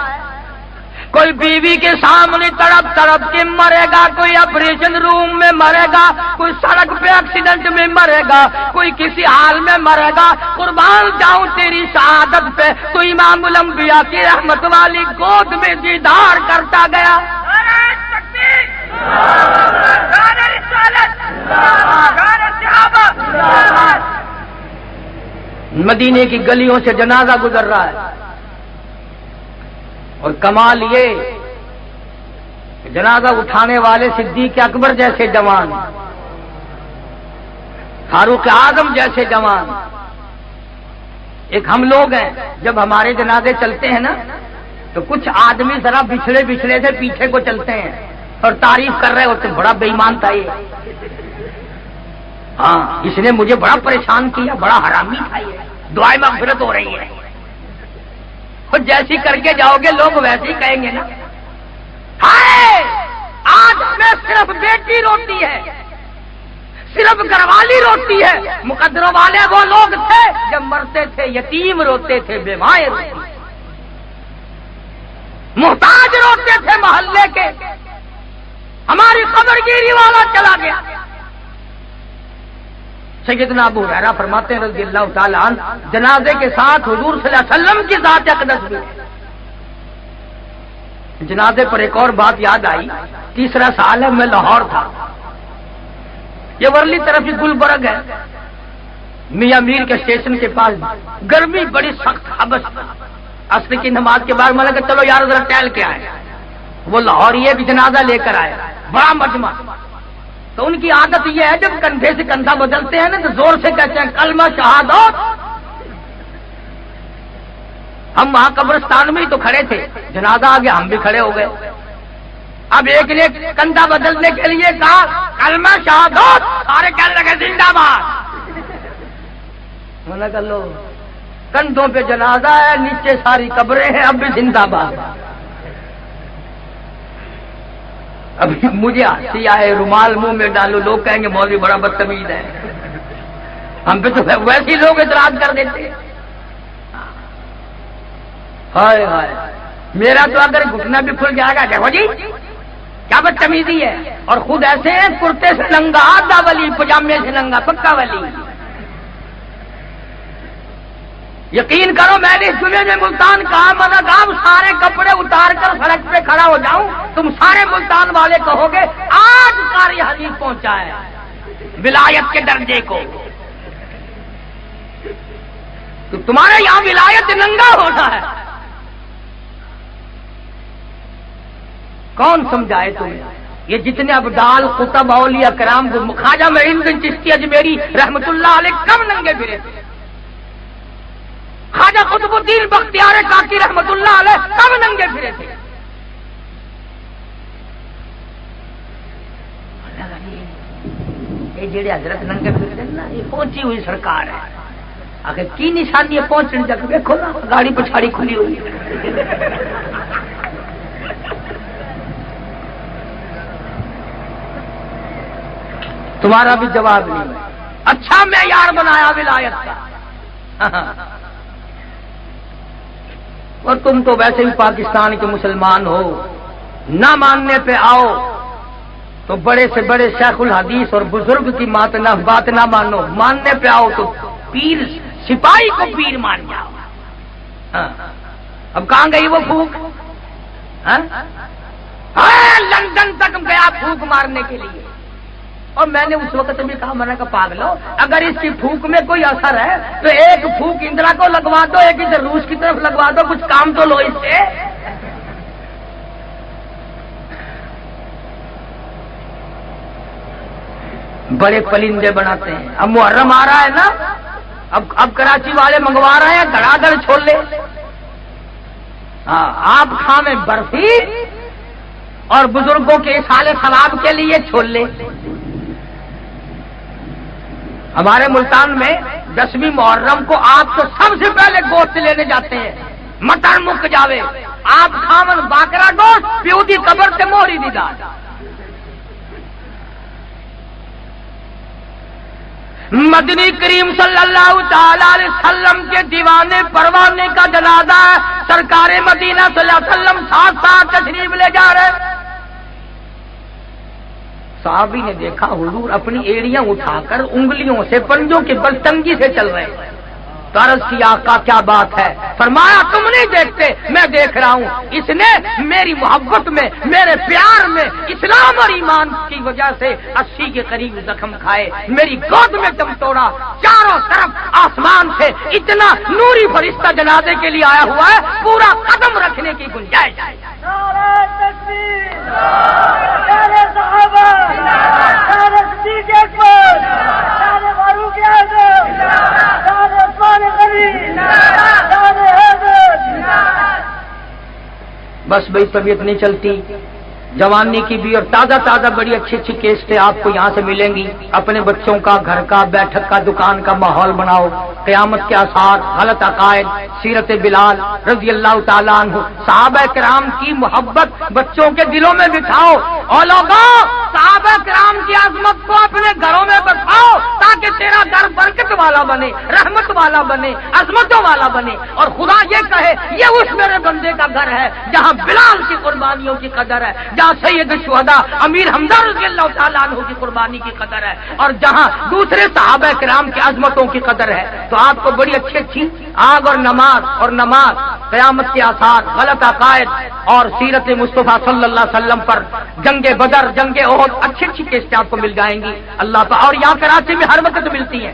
کوئی بیوی کے سامنے تڑپ تڑپ کے مرے گا, کوئی آپریشن روم میں مرے گا, کوئی سڑک پہ ایکسیڈنٹ میں مرے گا, کوئی کسی حال میں مرے گا. قربان جاؤں تیری شہادت پہ, تو امام الانبیاء کی رحمت والی گود میں دیدار کرتا گیا. مدینے کی گلیوں سے جنازہ گزر رہا ہے, اور کمال یہ جنازہ اٹھانے والے صدیق اکبر جیسے جوان, فاروق اعظم جیسے جوان. ایک ہم لوگ ہیں, جب ہمارے جنازے چلتے ہیں نا تو کچھ آدمی ذرا بچھڑے بچھڑے سے پیچھے کو چلتے ہیں اور تعریف کر رہے ہوتے, بڑا بے ایمان تھا یہ, ہاں اس نے مجھے بڑا پریشان کیا, بڑا حرامی تھا یہ, دعائیں مغفرت ہو رہی ہے. اور جیسی کر کے جاؤ گے لوگ ویسے ہی کہیں گے نا. ہائے آج میں صرف بیٹی روتی ہے, صرف گھروالی روتی ہے، مقدروں والے وہ لوگ تھے جب مرتے تھے یتیم روتے تھے، بیوائیں روتی تھیں، محتاج روتے تھے محلے کے، ہماری قبر گیری والا چلا گیا۔ سیدنا ابو ہریرہ فرماتے ہیں رضی اللہ تعالی عنہ، جنازے کے ساتھ حضور صلی اللہ علیہ وسلم کی ذات اقدس بھی۔ جنازے پر ایک اور بات یاد آئی، تیسرا سال ہے، میں لاہور تھا، یہ ورلی طرف ہی گلبرگ ہے، میاں میر کے اسٹیشن کے پاس گرمی بڑی سخت، حبس، عصر کی نماز کے بعد میں نے کہا چلو یار ذرا ٹہل کے آئے، وہ لاہوری ایک جنازہ لے کر آئے، بڑا مجمع، تو ان کی عادت یہ ہے جب کندھے سے کندھا بدلتے ہیں نا تو زور سے کہتے ہیں کلمہ شہادت۔ ہم وہاں قبرستان میں ہی تو کھڑے تھے، جنازہ آ گیا، ہم بھی کھڑے ہو گئے۔ اب ایک نے کندھا بدلنے کے لیے کہا کلمہ شہادت، سارے کہنے لگے زندہ باد۔ میں نے کہا لو، کندھوں پہ جنازہ ہے، نیچے ساری قبریں ہیں، اب بھی زندہ باد۔ ابھی مجھے ہنسی آئے، رومال منہ میں ڈالو، لوگ کہیں گے مولوی بڑا بدتمیز ہے، ہم پہ تو ویسے ہی لوگ اعتراض کر دیتے۔ ہائے ہائے، میرا تو اگر گھٹنا بھی کھل جائے گا، دیکھو جی کیا بدتمیزی ہے، اور خود ایسے ہیں کرتے سے ننگا، آدھا ولی، پجامے سے ننگا، پکا ولی۔ یقین کرو میں نے اس جمعے میں ملتان کہا، میں کہا سارے کپڑے اتار کر سڑک پہ کھڑا ہو جاؤں، تم سارے ملتان والے کہو گے آج قاری حدیث پہنچا ہے ولایت کے درجے کو، تو تمہارے یہاں ولایت ننگا ہونا ہے۔ کون سمجھائے تمہیں؟ یہ جتنے ابدال قطب اولیاء کرام، خواجہ معین الدین چشتی اجمیری رحمت اللہ علیہ کم ننگے پھرے تھے، خواجہ قطب الدین بختیار کاکی رحمت اللہ علیہ کم ننگے پھرے تھے۔ یہ جڑے حضرت ننگے پھرتے نا، یہ پہنچی ہوئی سرکار ہے، آخر کی نشانی ہے پہنچنے تک؟ دیکھو نا گاڑی پچھاڑی کھلی ہوئی ہے۔ تمہارا بھی جواب نہیں، اچھا معیار بنایا ولایت کا، اور تم تو ویسے بھی پاکستان کے مسلمان ہو، نہ ماننے پہ آؤ تو بڑے سے بڑے شیخ الحدیث اور بزرگ کی بات نہ مانو، ماننے پہ آؤ تو پیر سپاہی کو پیر مان جاؤ۔ اب کہاں گئی وہ پھوک؟ لندن تک گیا پھوک مارنے کے لیے، اور میں نے اس وقت بھی کہا، میں نے کہا پاگلو، اگر اس کی پھوک میں کوئی اثر ہے تو ایک پھوک اندرا کو لگوا دو، ایک ادھر روس کی طرف لگوا دو، کچھ کام تو لو اس سے۔ بڑے پلندے بناتے ہیں۔ اب محرم آ رہا ہے نا، اب کراچی والے منگوا رہے ہیں دھڑا دھڑ چھولے، آپ کھاویں برفی اور بزرگوں کے اصحال ثواب کے لیے چھولے۔ ہمارے ملتان میں 10ویں محرم کو آپ تو سب سے پہلے گوشت لینے جاتے ہیں، مٹن مک جاوے، آپ کھاون باکرا گوشت، پیودی قبر سے موہری دی داد۔ مدنی کریم صلی اللہ تعالی علیہ وسلم کے دیوانے پروانے کا جنازہ ہے، سرکار مدینہ صلی اللہ علیہ وسلم ساتھ ساتھ تشریف لے جا رہے۔ صحابی نے دیکھا حضور اپنی ایڑیاں اٹھا کر انگلیوں سے پنجوں کی بلتنگی سے چل رہے ہیں، طرز کی آقا کیا بات ہے؟ فرمایا تم نہیں دیکھتے، میں دیکھ رہا ہوں، اس نے میری محبت میں، میرے پیار میں، اسلام اور ایمان کی وجہ سے 80 کے قریب زخم کھائے، میری گود میں دم توڑا، چاروں طرف آسمان سے اتنا نوری فرشتہ جنازے کے لیے آیا ہوا ہے، پورا قدم رکھنے کی گنجائش ہے۔ بس بھائی طبیعت نہیں چلتی، جوانی کی بھی، اور تازہ تازہ بڑی اچھی اچھی کیسٹیں آپ کو یہاں سے ملیں گی۔ اپنے بچوں کا، گھر کا، بیٹھک کا، دکان کا ماحول بناؤ، قیامت کے آثار، غلط عقائد، سیرت بلال رضی اللہ تعالیٰ عنہ، صحابہ کرام کی محبت بچوں کے دلوں میں بٹھاؤ، اور لوگوں صحابہ کرام کی عظمت کو اپنے گھروں میں بساؤ تاکہ تیرا گھر برکت والا بنے، رحمت والا بنے، عظمتوں والا بنے، اور خدا یہ کہے یہ اس میرے بندے کا گھر ہے جہاں بلال کی قربانیوں کی قدر ہے، جہاں سید الشہداء امیر حمزہ رضی اللہ تعالیٰ عنہ کی قربانی کی قدر ہے، اور جہاں دوسرے صحابہ کرام کی عظمتوں کی قدر ہے۔ تو آپ کو بڑی اچھی آگ اور نماز قیامت کے آثار، غلط عقائد اور سیرت مصطفیٰ صلی اللہ علیہ وسلم پر، جنگ بدر، جنگ احد، اچھی کیسٹیں آپ کو مل جائیں گی اللہ کا، اور یہاں کراچی میں ہر وقت ملتی ہیں۔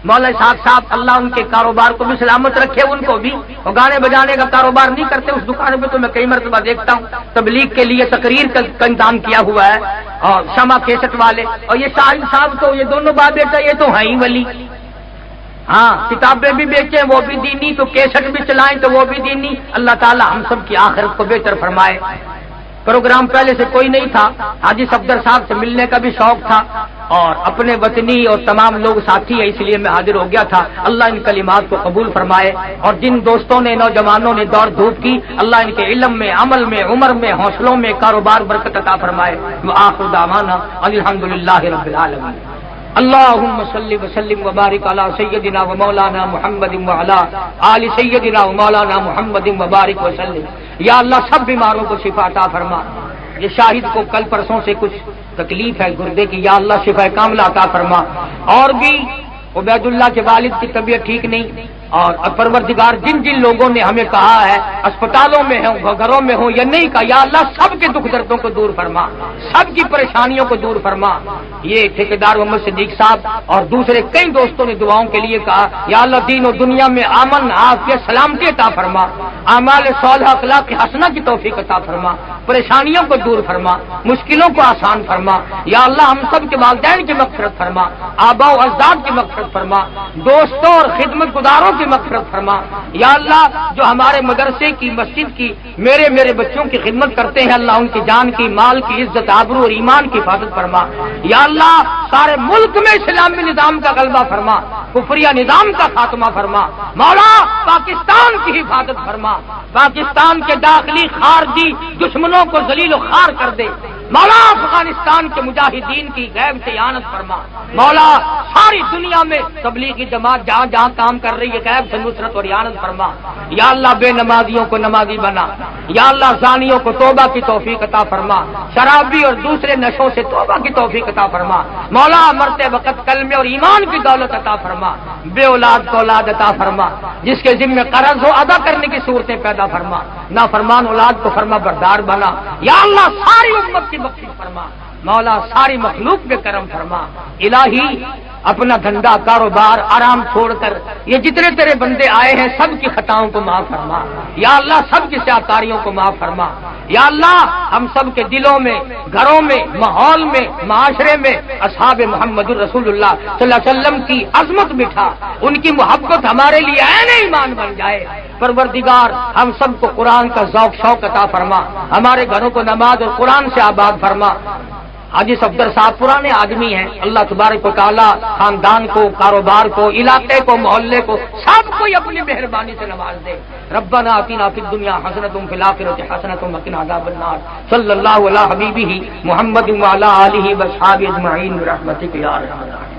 مولا اسحاق صاحب اللہ ان کے کاروبار کو بھی سلامت رکھے، ان کو بھی، وہ گانے بجانے کا کاروبار نہیں کرتے، اس دکان پہ تو میں کئی مرتبہ دیکھتا ہوں تبلیغ کے لیے تقریر کا انتظام کیا ہوا ہے، اور شمع کیسٹ والے، اور یہ شاہد صاحب تو یہ دونوں باپ بیٹا یہ تو ہیں ہی ولی، ہاں کتابیں بھی بیچیں وہ بھی دینی، تو کیسٹ بھی چلائیں تو وہ بھی دینی۔ اللہ تعالی ہم سب کی آخرت کو بہتر فرمائے۔ پروگرام پہلے سے کوئی نہیں تھا، حاجی صفدر صاحب سے ملنے کا بھی شوق تھا، اور اپنے وطنی اور تمام لوگ ساتھی ہیں اس لیے میں حاضر ہو گیا تھا۔ اللہ ان کلمات کو قبول فرمائے، اور جن دوستوں نے، نوجوانوں نے دوڑ دھوپ کی، اللہ ان کے علم میں، عمل میں، عمر میں، حوصلوں میں، کاروبار برکت عطا فرمائے۔ وآخر دعوانا الحمدللہ رب العالمین۔ اللهم صل وسلم وبارك على سيدنا ومولانا محمد وعلى آل سيدنا ومولانا محمد وبارك وسلم۔ یا اللہ سب بیماروں کو شفا عطا فرما۔ یہ شاہد کو کل پرسوں سے کچھ تکلیف ہے گردے کی، یا اللہ شفا کاملہ عطا فرما۔ اور بھی عبید اللہ کے والد کی طبیعت ٹھیک نہیں، اور پروردگار جن جن لوگوں نے ہمیں کہا ہے اسپتالوں میں ہوں، گھروں میں ہوں یا نہیں کہا، یا اللہ سب کے دکھ دردوں کو دور فرما، سب کی پریشانیوں کو دور فرما۔ یہ ٹھیکیدار محمد صدیق صاحب اور دوسرے کئی دوستوں نے دعاؤں کے لیے کہا، یا اللہ دین و دنیا میں امن، عافیت، سلامتی عطا فرما، اعمال صالحہ، اخلاق حسنہ کی توفیق عطا فرما، پریشانیوں کو دور فرما، مشکلوں کو آسان فرما۔ یا اللہ ہم سب کے والدین کی مغفرت فرما، آباء و اجداد کی مغفرت فرما، دوستوں اور خدمت گزاروں کی مغفرت فرما۔ یا اللہ جو ہمارے مدرسے کی، مسجد کی، میرے بچوں کی خدمت کرتے ہیں، اللہ ان کی جان کی، مال کی، عزت، آبرو اور ایمان کی حفاظت فرما۔ یا اللہ سارے ملک میں اسلامی نظام کا غلبہ فرما، کفریہ نظام کا خاتمہ فرما۔ مولا پاکستان کی حفاظت فرما، پاکستان کے داخلی خارجی دشمنوں کو ذلیل و خوار کر دے۔ مولا افغانستان کے مجاہدین کی غیب سے اعانت فرما۔ مولا ساری دنیا میں تبلیغی جماعت جہاں جہاں کام کر رہی ہے غیب سے نصرت اور اعانت فرما۔ یا اللہ بے نمازیوں کو نمازی بنا، یا اللہ زانیوں کو توبہ کی توفیق عطا فرما، شرابی اور دوسرے نشوں سے توبہ کی توفیق عطا فرما۔ مولا مرتے وقت کلمے اور ایمان کی دولت عطا فرما، بے اولاد کو اولاد عطا فرما، جس کے ذمہ قرض ہو ادا کرنے کی صورتیں پیدا فرما، نافرمان اولاد کو فرما بردار بنا۔ یا اللہ ساری امت کی بخشش فرما، مولا ساری مخلوق پہ کرم فرما۔ الہی اپنا دھندا، کاروبار، آرام چھوڑ کر یہ جتنے تیرے بندے آئے ہیں سب کی خطاؤں کو معاف فرما۔ یا اللہ سب کی سیاکاریوں کو معاف فرما۔ یا اللہ ہم سب کے دلوں میں، گھروں میں، ماحول میں، معاشرے میں اصحاب محمد رسول اللہ صلی اللہ علیہ وسلم کی عظمت بٹھا، ان کی محبت ہمارے لیے عین ایمان بن جائے۔ پروردگار ہم سب کو قرآن کا ذوق شوق عطا فرما، ہمارے گھروں کو نماز اور قرآن سے آباد فرما۔ حاجی صفدر صاحب پرانے آدمی ہیں، اللہ تبارک و تعالیٰ خاندان کو، کاروبار کو، علاقے کو، محلے کو، سب کو اپنی مہربانی سے نواز دے۔ ربنا آتنا فی الدنیا حسنۃ وفی الآخرۃ حسنۃ وقنا عذاب النار۔ صلی اللہ علی حبیبہ محمد وعلی آلہ واصحابہ اجمعین برحمتک یا ارحم الراحمین۔